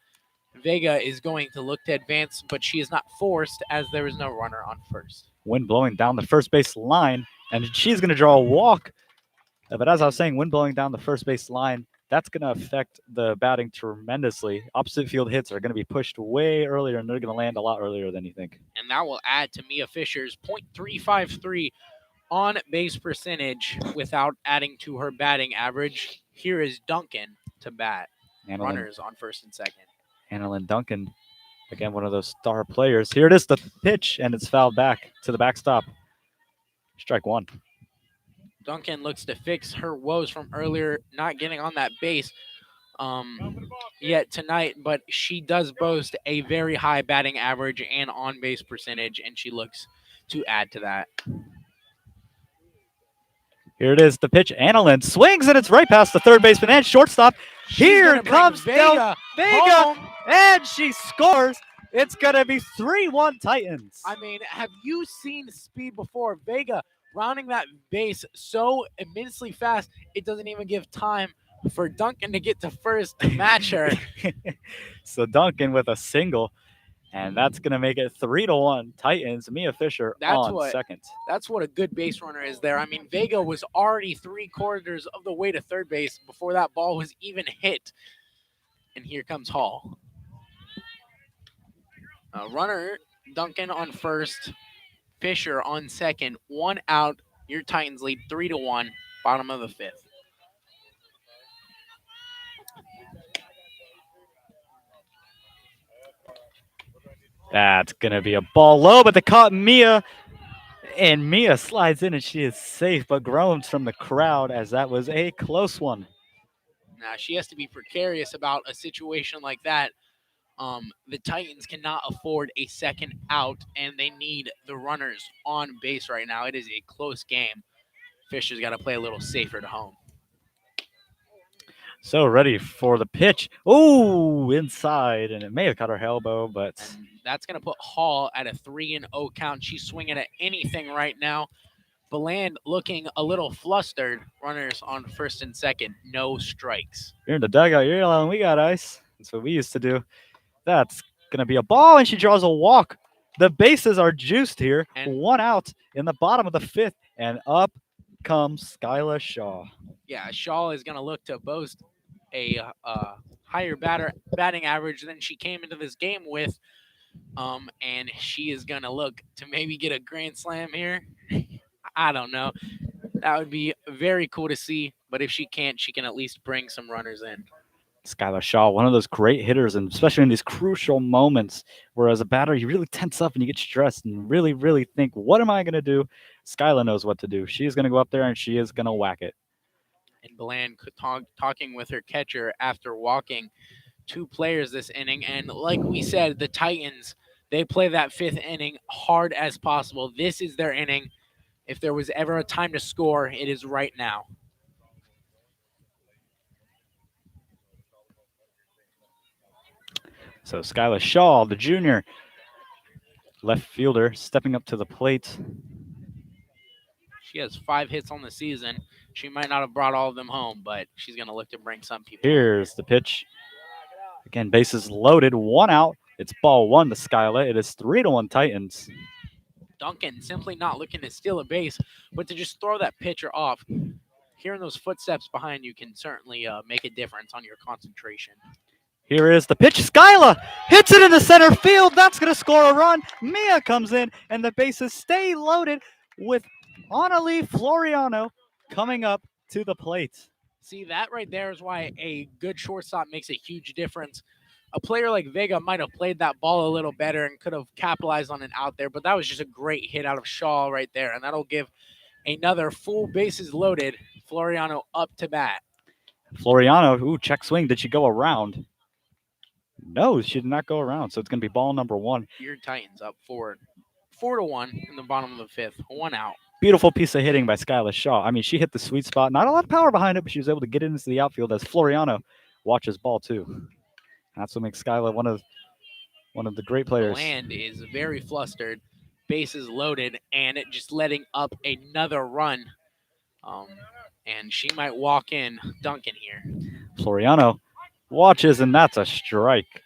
Vega is going to look to advance, but she is not forced as there is no runner on first. Wind blowing down the first base line, and she's going to draw a walk. But as I was saying, wind blowing down the first base line, that's going to affect the batting tremendously. Opposite field hits are going to be pushed way earlier, and they're going to land a lot earlier than you think. And that will add to Mia Fischer's .353 on base percentage without adding to her batting average. Here is Duncan to bat. Runners on first and second. Annalyn Duncan, again, one of those star players. Here it is, the pitch, and it's fouled back to the backstop. Strike 1. Duncan looks to fix her woes from earlier, not getting on that base yet tonight, but she does boast a very high batting average and on-base percentage, and she looks to add to that. Here it is, the pitch. Annalyn swings, and it's right past the third baseman and shortstop. Here comes Vega, and she scores. It's going to be 3-1 Titans. I mean, have you seen speed before? Vega rounding that base so immensely fast, it doesn't even give time for Duncan to get to first to match her. So Duncan with a single, and that's going to make it 3-1 Titans. Mia Fischer on second. That's what a good base runner is there. I mean, Vega was already 3/4 of the way to third base before that ball was even hit. And here comes Hall. Runner, Duncan on first, Fischer on second, 1 out. Your Titans lead 3-1, bottom of the 5th. That's going to be a ball low, but they caught Mia, and Mia slides in, and she is safe, but groans from the crowd as that was a close one. Now, she has to be precarious about a situation like that. The Titans cannot afford a second out, and they need the runners on base right now. It is a close game. Fisher's got to play a little safer to home. So ready for the pitch. Oh, inside, and it may have caught her elbow, but and that's going to put Hall at a 3-0 count. She's swinging at anything right now. Beland looking a little flustered. Runners on first and second. No strikes. You're in the dugout. You're yelling, "We got ice." That's what we used to do. That's going to be a ball, and she draws a walk. The bases are juiced here. And 1 out in the bottom of the 5th, and up comes Skyla Shaw. Yeah, Shaw is going to look to boast a higher batting average than she came into this game with, and she is going to look to maybe get a grand slam here. I don't know. That would be very cool to see, but if she can't, she can at least bring some runners in. Skyla Shaw, one of those great hitters, and especially in these crucial moments where as a batter, you really tense up and you get stressed and really, really think, what am I going to do? Skyla knows what to do. She is going to go up there and she is going to whack it. And Beland talking with her catcher after walking 2 players this inning. And like we said, the Titans, they play that 5th inning hard as possible. This is their inning If there was ever a time to score, it is right now. So Skyla Shaw, the junior left fielder, stepping up to the plate. She has 5 hits on the season. She might not have brought all of them home, but she's going to look to bring some people. Here's the pitch. Again, bases loaded, 1 out. It's ball 1 to Skyla. It is 3-1 Titans. Duncan simply not looking to steal a base, but to just throw that pitcher off. Hearing those footsteps behind you can certainly make a difference on your concentration. Here is the pitch. Skyla hits it in the center field. That's going to score a run. Mia comes in, and the bases stay loaded with Annalie Floriano coming up to the plate. See, that right there is why a good shortstop makes a huge difference. A player like Vega might have played that ball a little better and could have capitalized on an out there, but that was just a great hit out of Shaw right there, and that'll give another full bases loaded Floriano up to bat. Floriano, ooh, check swing. Did she go around? No, she did not go around, so it's going to be ball number 1. Your Titans up 4-1 in the bottom of the 5th, 1 out. Beautiful piece of hitting by Skyla Shaw. I mean, she hit the sweet spot. Not a lot of power behind it, but she was able to get it into the outfield as Floriano watches ball 2. That's what makes Skyla one of the great players. Land is very flustered, bases loaded, and it just letting up another run. And she might walk in Duncan here. Floriano watches, and that's a strike.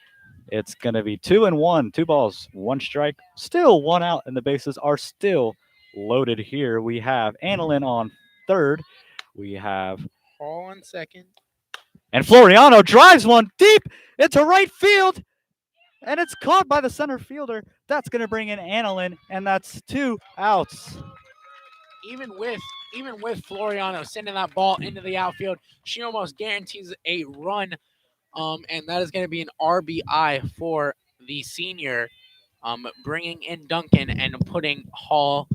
It's going to be 2-1, 2 balls, 1 strike. Still 1 out, and the bases are still loaded here. We have Annalyn on third. We have Hall on second. And Floriano drives one deep into right field, and it's caught by the center fielder. That's going to bring in Annalyn, and that's 2 outs. Even with Floriano sending that ball into the outfield, she almost guarantees a run, and that is going to be an RBI for the senior, bringing in Duncan and putting Hall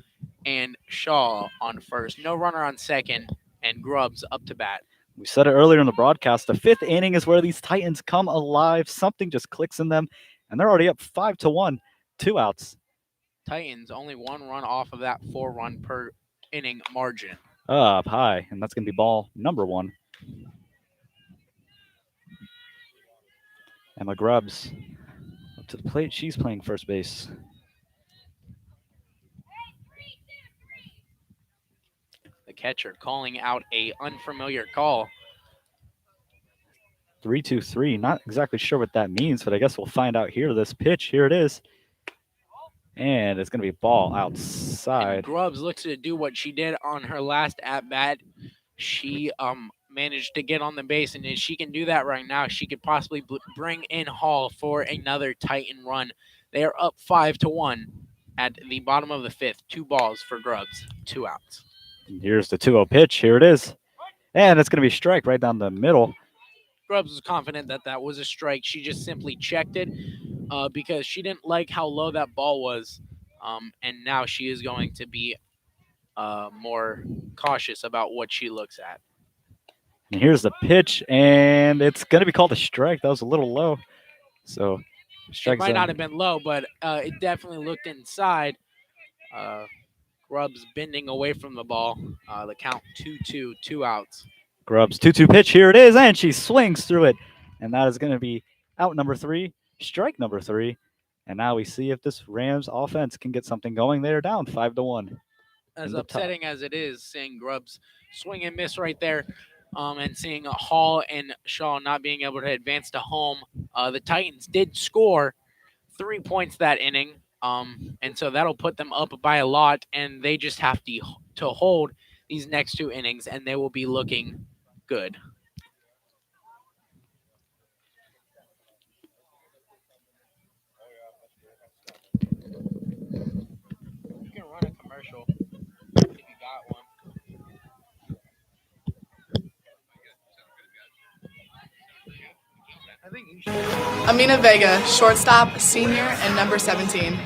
and Shaw on first. No runner on second, and Grubbs up to bat. We said it earlier in the broadcast. The 5th inning is where these Titans come alive. Something just clicks in them, and they're already up 5-1, 2 outs. Titans only 1 run off of that 4-run per inning margin. Up high, and that's going to be ball number 1. Emma Grubbs up to the plate. She's playing first base. The catcher calling out a unfamiliar call. 3-2-3. Not exactly sure what that means, but I guess we'll find out here. This pitch, here it is. And it's going to be ball outside. And Grubbs looks to do what she did on her last at-bat. She managed to get on the base, and if she can do that right now, she could possibly bring in Hall for another Titan run. They are up 5-1 at the bottom of the 5th. 2 balls for Grubbs, 2 outs. And here's the 2-0 pitch. Here it is. And it's going to be a strike right down the middle. Grubbs was confident that that was a strike. She just simply checked it because she didn't like how low that ball was. And now she is going to be more cautious about what she looks at. And here's the pitch, and it's going to be called a strike. That was a little low. So, strike it might not have been low, but it definitely looked inside. Grubbs bending away from the ball. The count 2-2, 2 outs. Grubbs 2-2 pitch. Here it is, and she swings through it. And that is going to be out number 3, strike number 3. And now we see if this Rams offense can get something going. They're down 5-1. As upsetting as it is, seeing Grubbs swing and miss right there, and seeing Hall and Shaw not being able to advance to home. The Titans did score 3 points that inning, and so that'll put them up by a lot, and they just have to hold these next 2 innings, and they will be looking good. You can run a commercial if you got one. I think you should. Amina Vega, shortstop, senior, and number 17.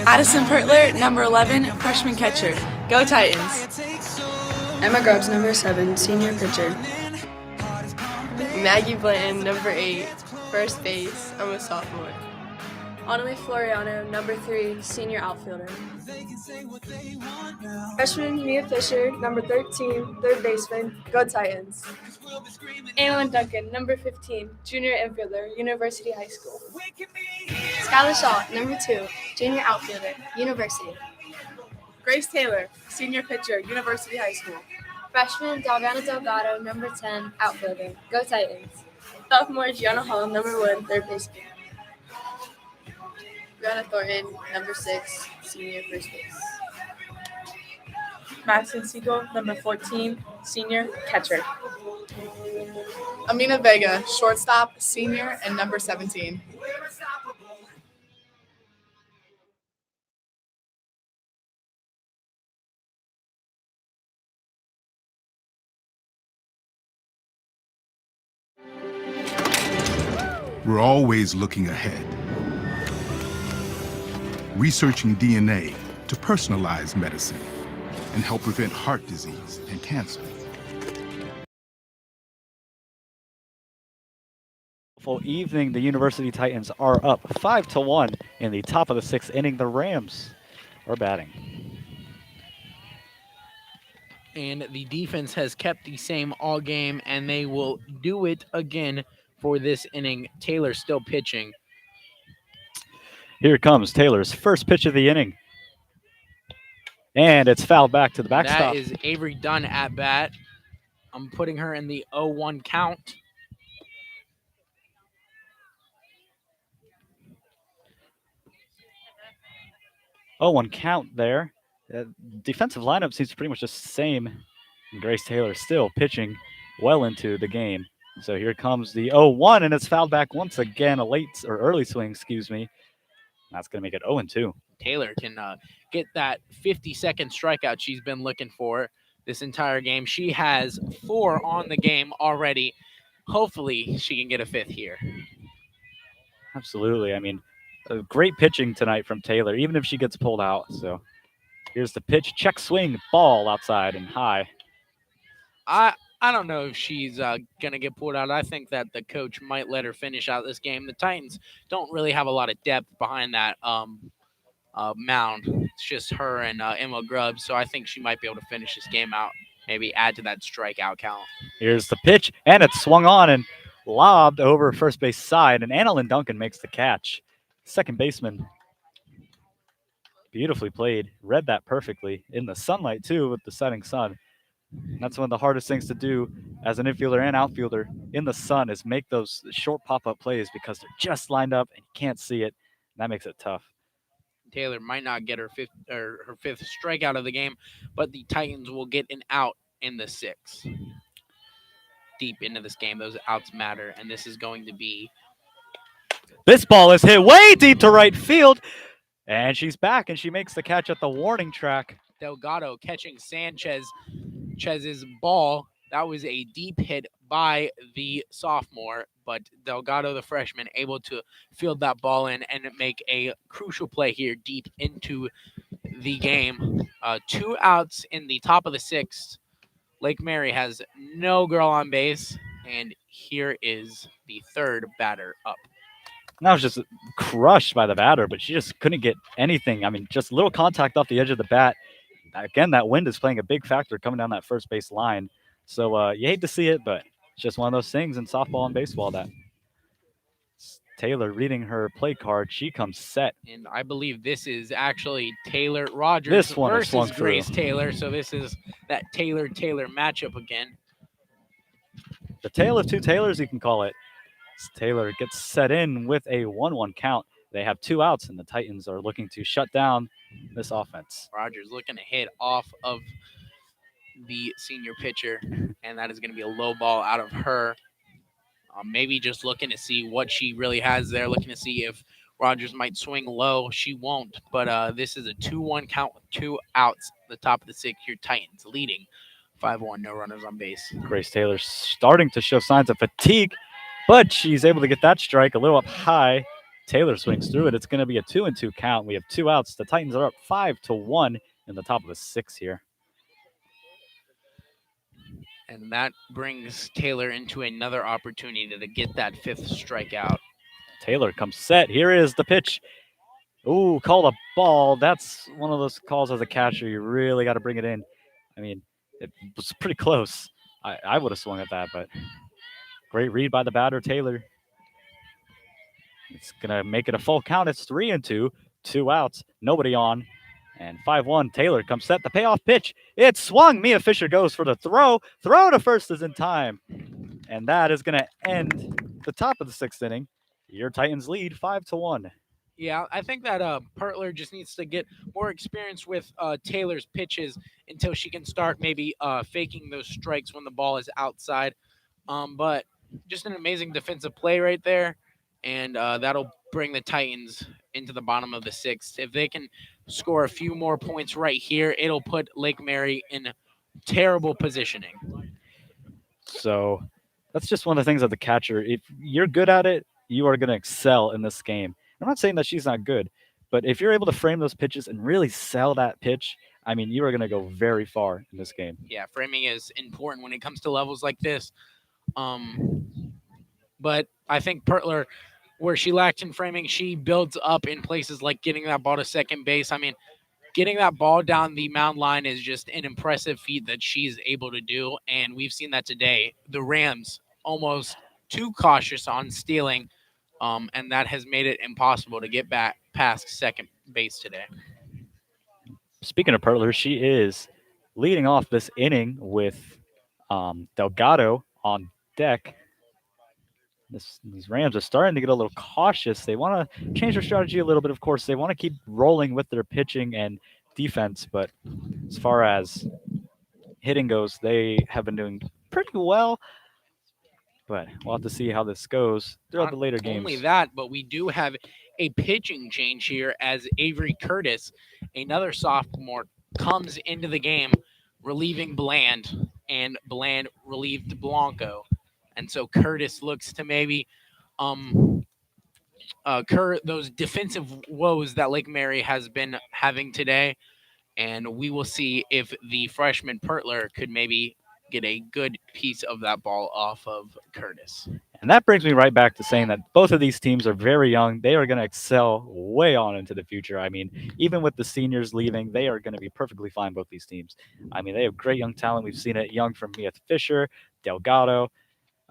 Addison Pertler, number 11, freshman catcher. Go Titans. Emma Grubbs, number 7, senior pitcher. Maggie Blanton, number 8, first base. I'm a sophomore. Annalie Floriano, number 3, senior outfielder. Freshman Mia Fischer, number 13, third baseman. Go Titans. Annalyn Duncan, number 15, junior infielder, University High School. Skyla Shaw, number 2, junior outfielder, University. Grace Taylor, senior pitcher, University High School. Freshman Delgado Delgado, number 10, outfielder. Go Titans. Sophomore Gianna Hall, number 1, third baseman. Brianna Thornton, number 6, senior first base. Madison Siegel, number 14, senior catcher. Amina Vega, shortstop, senior, and number 17. We're always looking ahead, researching DNA to personalize medicine and help prevent heart disease and cancer. Full evening, the University Titans are up 5-1 in the top of the 6th inning. The Rams are batting. And the defense has kept the same all game, and they will do it again for this inning. Taylor still pitching. Here comes Taylor's first pitch of the inning. And it's fouled back to the backstop. That is Avery Dunn at bat. I'm putting her in the 0-1 count. Oh, 1 count there. Defensive lineup seems pretty much the same. And Grace Taylor still pitching well into the game. So here comes the 0-1, and it's fouled back once again. A late or early swing, excuse me. That's going to make it 0-2. Taylor can get that 50-second strikeout she's been looking for this entire game. She has 4 on the game already. Hopefully she can get a 5th here. Absolutely. I mean, great pitching tonight from Taylor, even if she gets pulled out. So here's the pitch. Check swing. Ball outside and high. I don't know if she's going to get pulled out. I think that the coach might let her finish out this game. The Titans don't really have a lot of depth behind that mound. It's just her and Emma Grubbs, so I think she might be able to finish this game out, maybe add to that strikeout count. Here's the pitch, and it's swung on and lobbed over first base side, and Annalyn Duncan makes the catch. Second baseman. Beautifully played. Read that perfectly in the sunlight, too, with the setting sun. That's one of the hardest things to do as an infielder and outfielder in the sun is make those short pop-up plays because they're just lined up and you can't see it. That makes it tough. Taylor might not get her fifth strikeout of the game, but the Titans will get an out in the 6th. Deep into this game, those outs matter, and this is going to be... This ball is hit way deep to right field, and she's back, and she makes the catch at the warning track. Delgado catching Sanchez's ball. That was a deep hit by the sophomore, but Delgado, the freshman, able to field that ball in and make a crucial play here deep into the game. 2 outs in the top of the 6th. Lake Mary has no girl on base, and here is the 3rd batter up. That was just crushed by the batter, but she just couldn't get anything. I mean, just little contact off the edge of the bat. Again, that wind is playing a big factor coming down that first base line. So you hate to see it, but it's just one of those things in softball and baseball that Taylor reading her play card. She comes set. And I believe this is actually Taylor Rogers this one versus Grace Taylor. So this is that Taylor-Taylor matchup again. The tale of 2 Taylors, you can call it. Taylor gets set in with a 1-1 count. They have 2 outs, and the Titans are looking to shut down this offense. Rogers looking to hit off of the senior pitcher, and that is going to be a low ball out of her. Maybe just looking to see what she really has there, looking to see if Rogers might swing low. She won't, but this is a 2-1 count with 2 outs. The top of the 6th here, Titans leading 5-1, no runners on base. Grace Taylor starting to show signs of fatigue, but she's able to get that strike a little up high. Taylor swings through it. It's going to be a 2-2 count. We have 2 outs. The Titans are up 5-1 in the top of the 6th here. And that brings Taylor into another opportunity to get that 5th strikeout. Taylor comes set. Here is the pitch. Ooh, called a ball. That's one of those calls as a catcher. You really got to bring it in. I mean, it was pretty close. I would have swung at that, but great read by the batter, Taylor. It's going to make it a full count. It's 3-2, 2 outs, nobody on. And 5-1, Taylor comes set. The payoff pitch. It's swung. Mia Fischer goes for the throw. Throw to first is in time. And that is going to end the top of the 6th inning. Your Titans lead 5-1. Yeah, I think that Pertler just needs to get more experience with Taylor's pitches until she can start maybe faking those strikes when the ball is outside. But just an amazing defensive play right there, and that'll bring the Titans into the bottom of the 6th. If they can score a few more points right here, it'll put Lake Mary in terrible positioning. So that's just one of the things of the catcher. If you're good at it, you are going to excel in this game. I'm not saying that she's not good, but if you're able to frame those pitches and really sell that pitch, I mean, you are going to go very far in this game. Yeah, framing is important when it comes to levels like this. But I think Pertler, where she lacked in framing, she builds up in places like getting that ball to second base. I mean, getting that ball down the mound line is just an impressive feat that she's able to do, and we've seen that today. The Rams almost too cautious on stealing, and that has made it impossible to get back past second base today. Speaking of Pertler, she is leading off this inning with Delgado on deck. These Rams are starting to get a little cautious. They want to change their strategy a little bit, of course. They want to keep rolling with their pitching and defense, but as far as hitting goes, they have been doing pretty well. But we'll have to see how this goes throughout the later games. Not only that, but we do have a pitching change here as Avery Curtis, another sophomore, comes into the game relieving Bland, and Bland relieved Blanco. And so Curtis looks to maybe cure those defensive woes that Lake Mary has been having today. And we will see if the freshman Pertler could maybe get a good piece of that ball off of Curtis. And that brings me right back to saying that both of these teams are very young. They are going to excel way on into the future. I mean, even with the seniors leaving, they are going to be perfectly fine, both these teams. I mean, they have great young talent. We've seen it young from Mia Fischer, Delgado,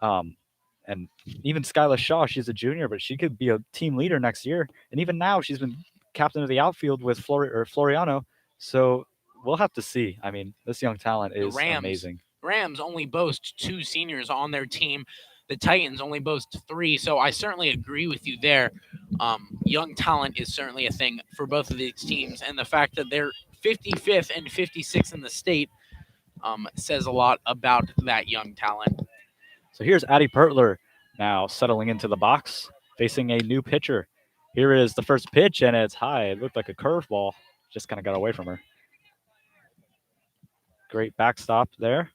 and even Skyla Shaw. She's a junior, but she could be a team leader next year. And even now, she's been captain of the outfield with Floriano. So we'll have to see. I mean, this young talent is amazing. Rams only boast 2 seniors on their team. The Titans only boast 3. So I certainly agree with you there. Young talent is certainly a thing for both of these teams. And the fact that they're 55th and 56th in the state says a lot about that young talent. So here's Addie Pertler now settling into the box, facing a new pitcher. Here is the first pitch, and it's high. It looked like a curveball. Just kind of got away from her. Great backstop there.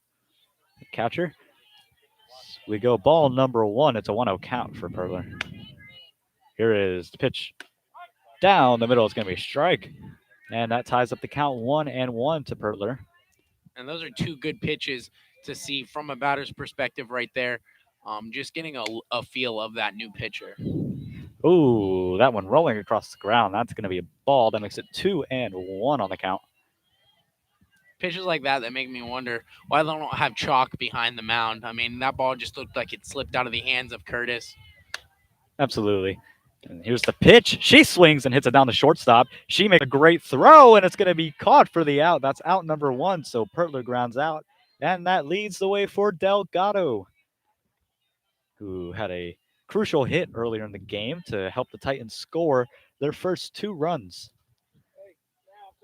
The catcher. We go ball number 1. It's a 1-0 count for Pertler. Here is the pitch. Down the middle. It's going to be a strike. And that ties up the count 1-1 to Pertler. And those are 2 good pitches to see from a batter's perspective right there. Just getting a feel of that new pitcher. Ooh, that one rolling across the ground. That's going to be a ball. That makes it 2-1 on the count. Pitches like that make me wonder why they don't have chalk behind the mound. I mean, that ball just looked like it slipped out of the hands of Curtis. Absolutely. And here's the pitch. She swings and hits it down the shortstop. She makes a great throw, and it's going to be caught for the out. That's out number 1, so Pertler grounds out. And that leads the way for Delgado, who had a crucial hit earlier in the game to help the Titans score their first 2 runs.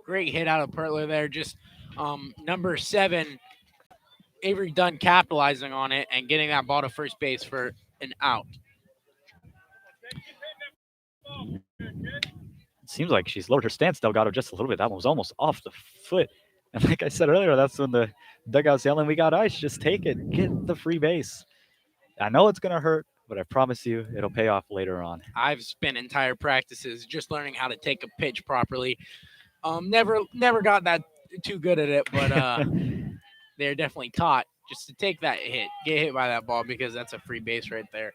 Great hit out of Pertler there. Just number 7, Avery Dunn capitalizing on it and getting that ball to first base for an out. It seems like she's lowered her stance, Delgado, just a little bit. That one was almost off the foot. And like I said earlier, that's when the dugout's yelling, "We got ice, just take it. Get the free base." I know it's going to hurt, but I promise you it'll pay off later on. I've spent entire practices just learning how to take a pitch properly. Never got that too good at it, but they're definitely taught. just to take that hit, get hit by that ball, because that's a free base right there.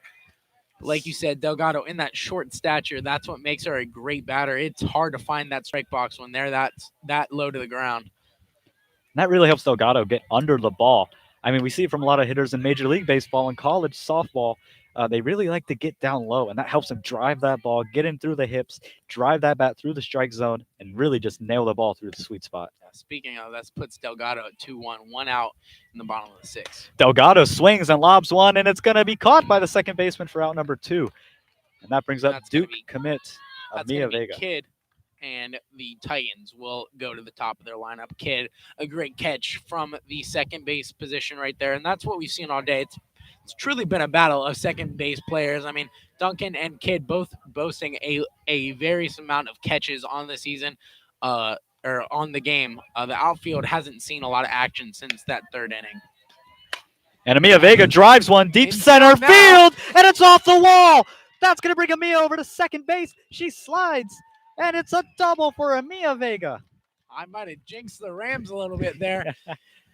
Like you said, Delgado, in that short stature, that's what makes her a great batter. It's hard to find that strike box when they're that low to the ground. And that really helps Delgado get under the ball. I mean, we see it from a lot of hitters in Major League Baseball and college softball. They really like to get down low, and that helps them drive that ball, get in through the hips, drive that bat through the strike zone, and really just nail the ball through the sweet spot. Speaking of, that puts Delgado at 2-1, one out in the bottom of the sixth. Delgado swings and lobs one, and it's going to be caught by the second baseman for out number 2. And that brings up Duke commit of Mia Vega. Kid, and the Titans will go to the top of their lineup. Kid, a great catch from the second base position right there, and that's what we've seen all day. It's truly been a battle of second base players. I mean, Duncan and Kid both boasting a various amount of catches on the season, or on the game. The outfield hasn't seen a lot of action since that third inning. And Mia Vega drives one deep center field, and it's off the wall. That's going to bring Amia over to second base. She slides, and it's a double for Amia Vega. I might have jinxed the Rams a little bit there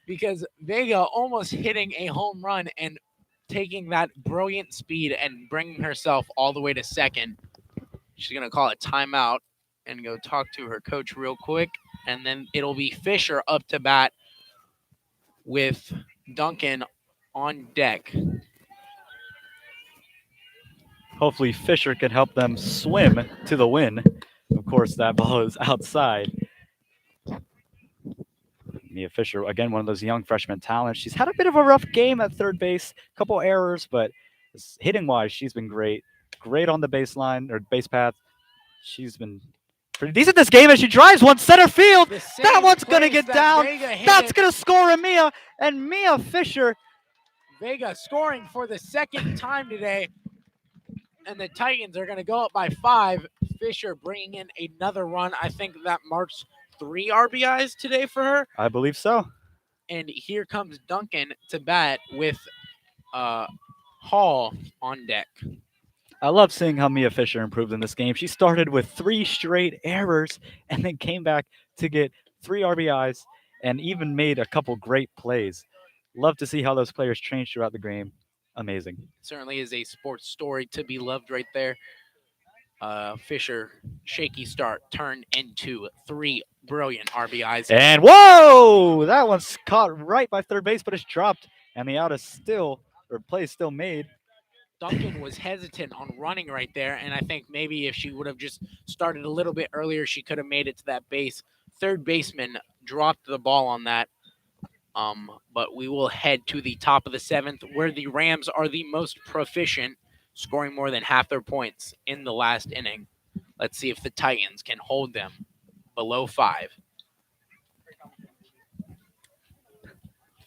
because Vega almost hitting a home run and taking that brilliant speed and bringing herself all the way to second. She's going to call a timeout and go talk to her coach real quick, and then it'll be Fischer up to bat with Duncan on deck. Hopefully Fischer can help them swim to the win. Of course, that ball is outside. Mia Fischer, again, one of those young freshman talents. She's had a bit of a rough game at third base, a couple errors, but hitting-wise, she's been great. Great on the baseline or base path. She's been pretty decent this game as she drives one center field. That one's going to get down. That's going to score Amia, and Mia Fischer. Vega scoring for the second time today, and the Titans are going to go up by 5. Fischer bringing in another run. I think that marks 3 RBIs today for her. I believe so. And here comes Duncan to bat with Hall on deck. I love seeing how Mia Fischer improved in this game. She started with 3 straight errors and then came back to get 3 RBIs and even made a couple great plays. Love to see how those players change throughout the game. Amazing. Certainly is a sports story to be loved right there. Fischer, shaky start, turned into 3 brilliant RBIs. And whoa! That one's caught right by third base, but it's dropped. And the out is still, or play is still made. Duncan was hesitant on running right there, and I think maybe if she would have just started a little bit earlier, she could have made it to that base. Third baseman dropped the ball on that. But we will head to the top of the 7th, where the Rams are the most proficient, scoring more than half their points in the last inning. Let's see if the Titans can hold them below 5.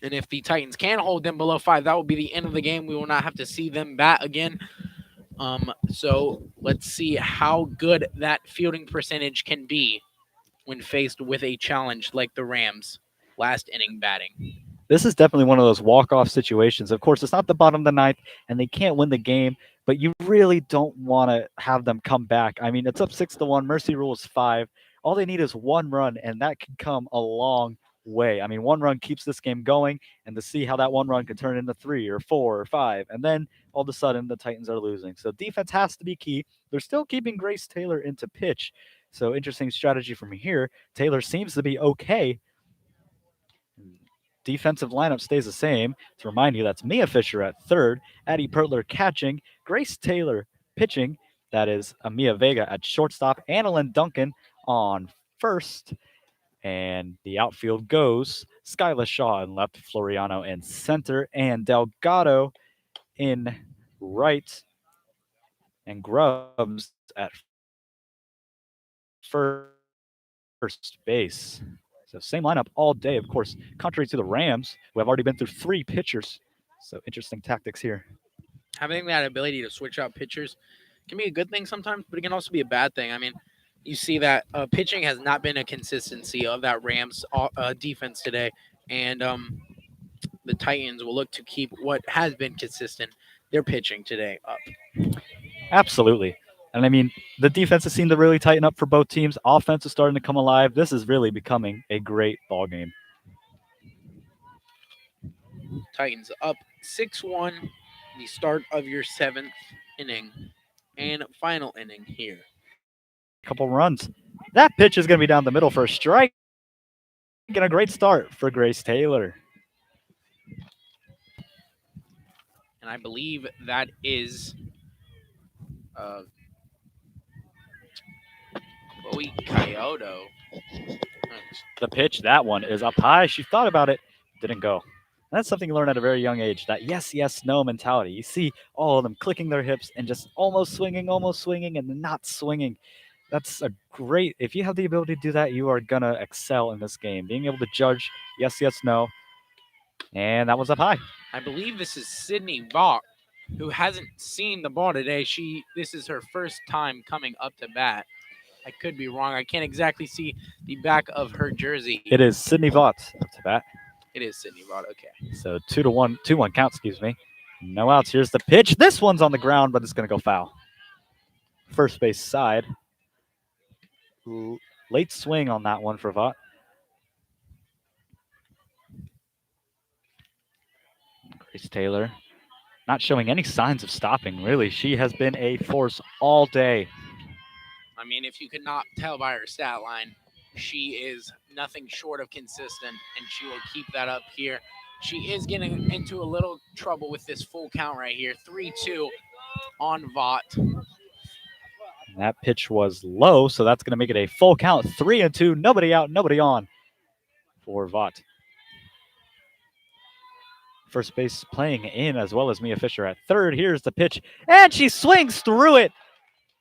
And if the Titans can hold them below 5, that will be the end of the game. We will not have to see them bat again. So let's see how good that fielding percentage can be when faced with a challenge like the Rams' last inning batting. This is definitely one of those walk-off situations. Of course, it's not the bottom of the 9th, and they can't win the game, but you really don't want to have them come back. I mean, it's up 6-1. Mercy rule is 5. All they need is 1 run, and that can come a long way. I mean, 1 run keeps this game going, and to see how that 1 run can turn into 3 or 4 or 5, and then all of a sudden the Titans are losing. So defense has to be key. They're still keeping Grace Taylor into pitch. So interesting strategy from here. Taylor seems to be okay. Defensive lineup stays the same. To remind you, that's Mia Fischer at third, Addie Pertler catching, Grace Taylor pitching. That is Amia Vega at shortstop, Annalyn Duncan on first. And the outfield goes Skyla Shaw in left, Floriano in center, and Delgado in right, and Grubbs at first base. So same lineup all day, of course, contrary to the Rams, who have already been through 3 pitchers. So interesting tactics here. Having that ability to switch out pitchers can be a good thing sometimes, but it can also be a bad thing. I mean, you see that pitching has not been a consistency of that Rams defense today, and the Titans will look to keep what has been consistent, their pitching today, up. Absolutely. And I mean, the defense has seemed to really tighten up for both teams. Offense is starting to come alive. This is really becoming a great ball game. Titans up 6-1, the start of your 7th inning and final inning here. Couple runs. That pitch is going to be down the middle for a strike. And a great start for Grace Taylor. And I believe that is Chloe Kyoto. The pitch, that one is up high. She thought about it, didn't go. That's something you learn at a very young age, that yes, yes, no mentality. You see all of them clicking their hips and just almost swinging, and not swinging. That's a great, if you have the ability to do that, you are going to excel in this game. Being able to judge yes, yes, no. And that was up high. I believe this is Sydney Vaught, who hasn't seen the ball today. This is her first time coming up to bat. I could be wrong. I can't exactly see the back of her jersey. It is Sydney Vaught up to bat. It is Sydney Vaught, okay. So 2-1 count, excuse me. No outs. Here's the pitch. This one's on the ground, but it's going to go foul. First base side. Late swing on that one for Vaught. Grace Taylor not showing any signs of stopping, really. She has been a force all day. I mean, if you could not tell by her stat line, she is nothing short of consistent, and she will keep that up here. She is getting into a little trouble with this full count right here. 3-2 on Vaught. That pitch was low, so that's going to make it a full count. 3-2, nobody out, nobody on for Vaught. First base playing in as well as Mia Fischer at third. Here's the pitch, and she swings through it.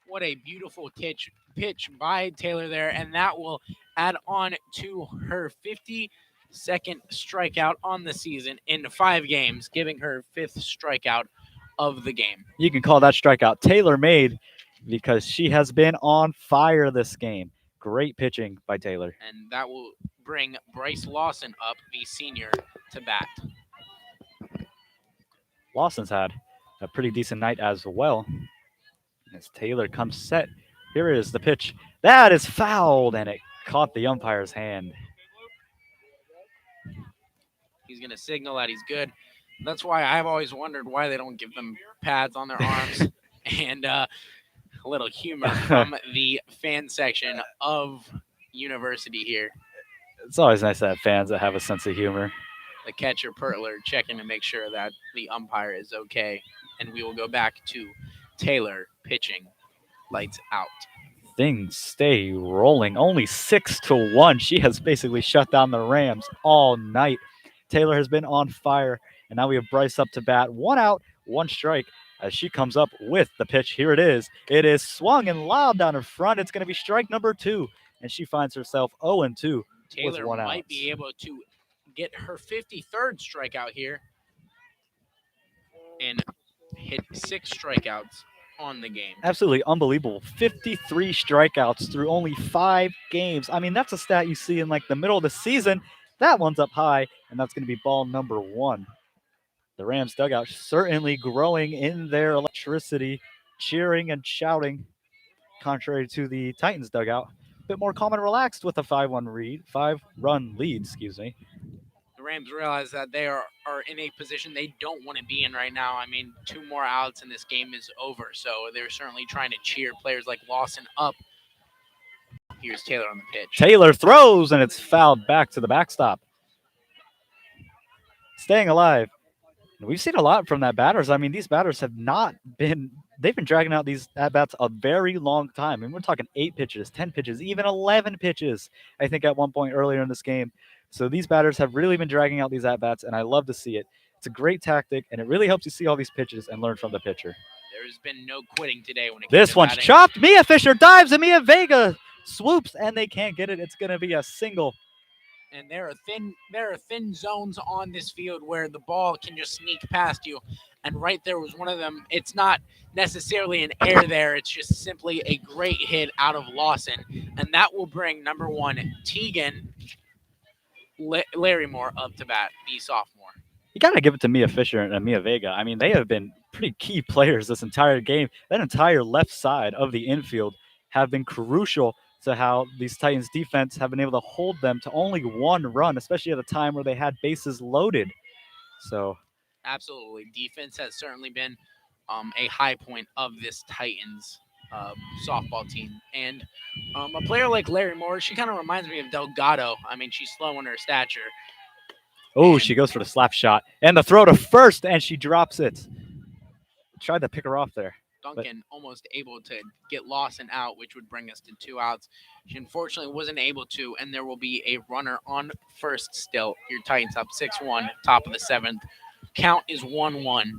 What a beautiful pitch by Taylor there, and that will add on to her 52nd strikeout on the season in 5 games, giving her 5th strikeout of the game. You can call that strikeout tailor-made because she has been on fire this game. Great pitching by Taylor. And that will bring Bryce Lawson up, the senior, to bat. Lawson's had a pretty decent night as well. As Taylor comes set, here is the pitch. That is fouled, and it caught the umpire's hand. He's going to signal that he's good. That's why I've always wondered why they don't give them pads on their arms. And a little humor from the fan section of University here. It's always nice to have fans that have a sense of humor. The catcher, Pertler, checking to make sure that the umpire is okay. And we will go back to Taylor pitching. Lights out. Things stay rolling. Only 6-1. She has basically shut down the Rams all night. Taylor has been on fire. And now we have Bryce up to bat. 1 out, 1 strike as she comes up with the pitch. Here it is. It is swung and loud down in front. It's going to be strike number 2. And she finds herself 0-2 Taylor with 1 out. might be able to get her 53rd strikeout here and hit 6 strikeouts on the game. Absolutely unbelievable. 53 strikeouts through only 5 games. I mean, that's a stat you see in like the middle of the season. That one's up high, and that's going to be ball number 1. The Rams dugout certainly growing in their electricity, cheering and shouting, contrary to the Titans dugout. A bit more calm and relaxed with a 5-run lead, excuse me. The Rams realize that they are in a position they don't want to be in right now. I mean, 2 more outs and this game is over. So they're certainly trying to cheer players like Lawson up. Here's Taylor on the pitch. Taylor throws, and it's fouled back to the backstop. Staying alive. We've seen a lot from that batters. I mean, these batters have not been – they've been dragging out these at-bats a very long time. I mean, we're talking 8 pitches, 10 pitches, even 11 pitches, I think, at one point earlier in this game. So these batters have really been dragging out these at-bats, and I love to see it. It's a great tactic, and it really helps you see all these pitches and learn from the pitcher. There's been no quitting today when it comes This to one's batting. chopped. Mia Fischer dives, and Mia Vega swoops, and they can't get it. It's going to be a single. And there are thin zones on this field where the ball can just sneak past you. And right there was one of them. It's not necessarily an error there. It's just simply a great hit out of Lawson. And that will bring number 1, Tegan Larrymore up to bat, the sophomore. You got to give it to Mia Fischer and Mia Vega. I mean, they have been pretty key players this entire game. That entire left side of the infield have been crucial to how these Titans defense have been able to hold them to only 1 run, especially at a time where they had bases loaded. So Absolutely. Defense has certainly been a high point of this Titans softball team. And a player like Larry Moore, she kind of reminds me of Delgado. I mean, she's slow in her stature. oh, she goes for the slap shot and the throw to first, and she drops it. Tried to pick her off there. Duncan almost able to get lost and out, which would bring us to 2 outs. She unfortunately wasn't able to, and there will be a runner on first still. Your Titans up 6-1, top of the 7th. Count is 1-1.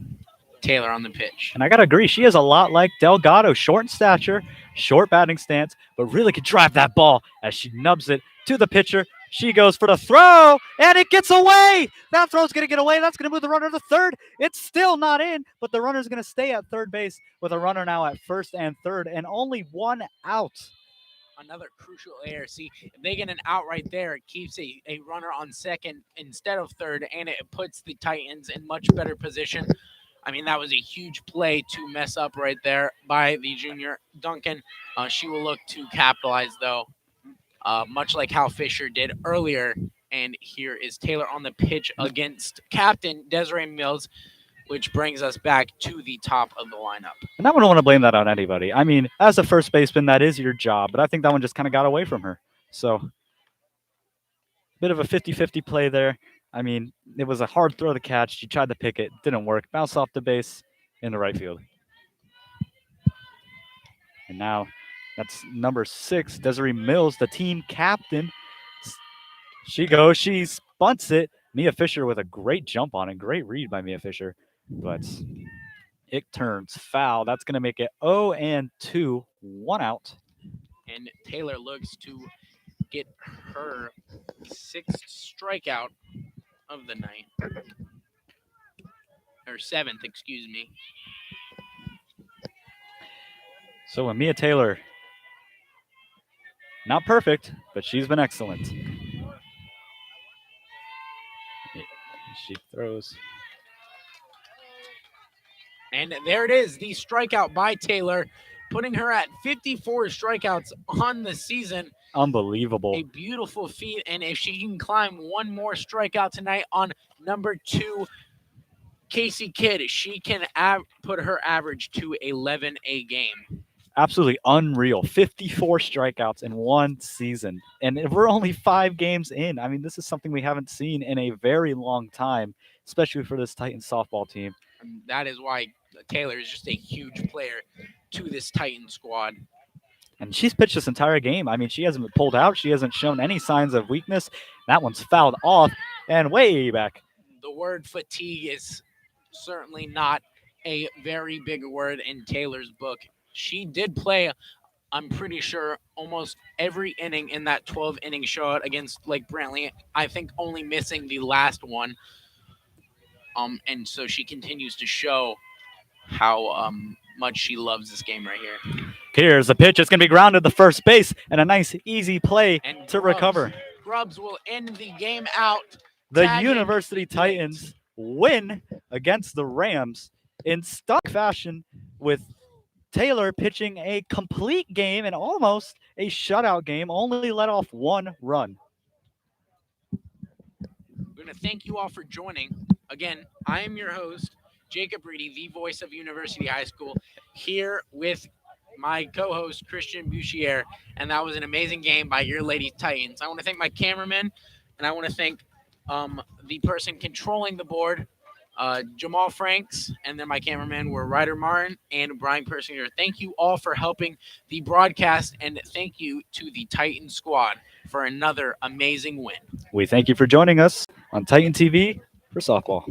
Taylor on the pitch. And I got to agree, she is a lot like Delgado. Short in stature, short batting stance, but really can drive that ball as she nubs it to the pitcher. She goes for the throw, and it gets away. That throw's going to get away. That's going to move the runner to third. It's still not in, but the runner's going to stay at third base with a runner now at first and third, and only 1 out. Another crucial error. See, if they get an out right there, it keeps a runner on second instead of third, and it puts the Titans in much better position. I mean, that was a huge play to mess up right there by the junior Duncan. She will look to capitalize, though, much like how Fischer did earlier. And here is Taylor on the pitch against captain Desiree Mills, which brings us back to the top of the lineup. And I wouldn't want to blame that on anybody. I mean, as a first baseman, that is your job, but I think that one just kind of got away from her. So, bit of a 50-50 play there. I mean, it was a hard throw to catch. She tried to pick it. Didn't work. Bounced off the base in the right field. And now that's number 6, Desiree Mills, the team captain. She goes. She bunts it. Mia Fischer with a great jump on it. Great read by Mia Fischer. But it turns foul. That's going to make it 0-2, 1 out. And Taylor looks to get her 6th strikeout of the night. Or 7th, excuse me. So when Mia Taylor, not perfect, but she's been excellent. She throws. And there it is, the strikeout by Taylor, putting her at 54 strikeouts on the season. Unbelievable. A beautiful feat, and if she can climb 1 more strikeout tonight on number 2, Casey Kidd, she can put her average to 11 a game. Absolutely unreal. 54 strikeouts in 1 season. And we're only 5 games in. I mean, this is something we haven't seen in a very long time, especially for this Titans softball team. And that is why Taylor is just a huge player to this Titan squad. And she's pitched this entire game. I mean, she hasn't been pulled out. She hasn't shown any signs of weakness. That one's fouled off and way back. The word fatigue is certainly not a very big word in Taylor's book. She did play, I'm pretty sure, almost every inning in that 12-inning shutout against Lake Brantley. I think only missing the last one. And so she continues to show how much she loves this game right here. Here's the pitch. It's going to be grounded to first base, and a nice, easy play to recover. Grubbs will end the game out. The University Titans win against the Rams in stunning fashion, with Taylor pitching a complete game and almost a shutout game, only let off 1 run. We're going to thank you all for joining. Again, I am your host, Jacob Reedy, the voice of University High School, here with my co-host, Christian Bouchier, and that was an amazing game by your Lady Titans. I want to thank my cameraman, and I want to thank the person controlling the board, Jamal Franks, and then my cameraman were Ryder Martin and Brian Persinger. Thank you all for helping the broadcast, and thank you to the Titan squad for another amazing win. We thank you for joining us on Titan TV for softball.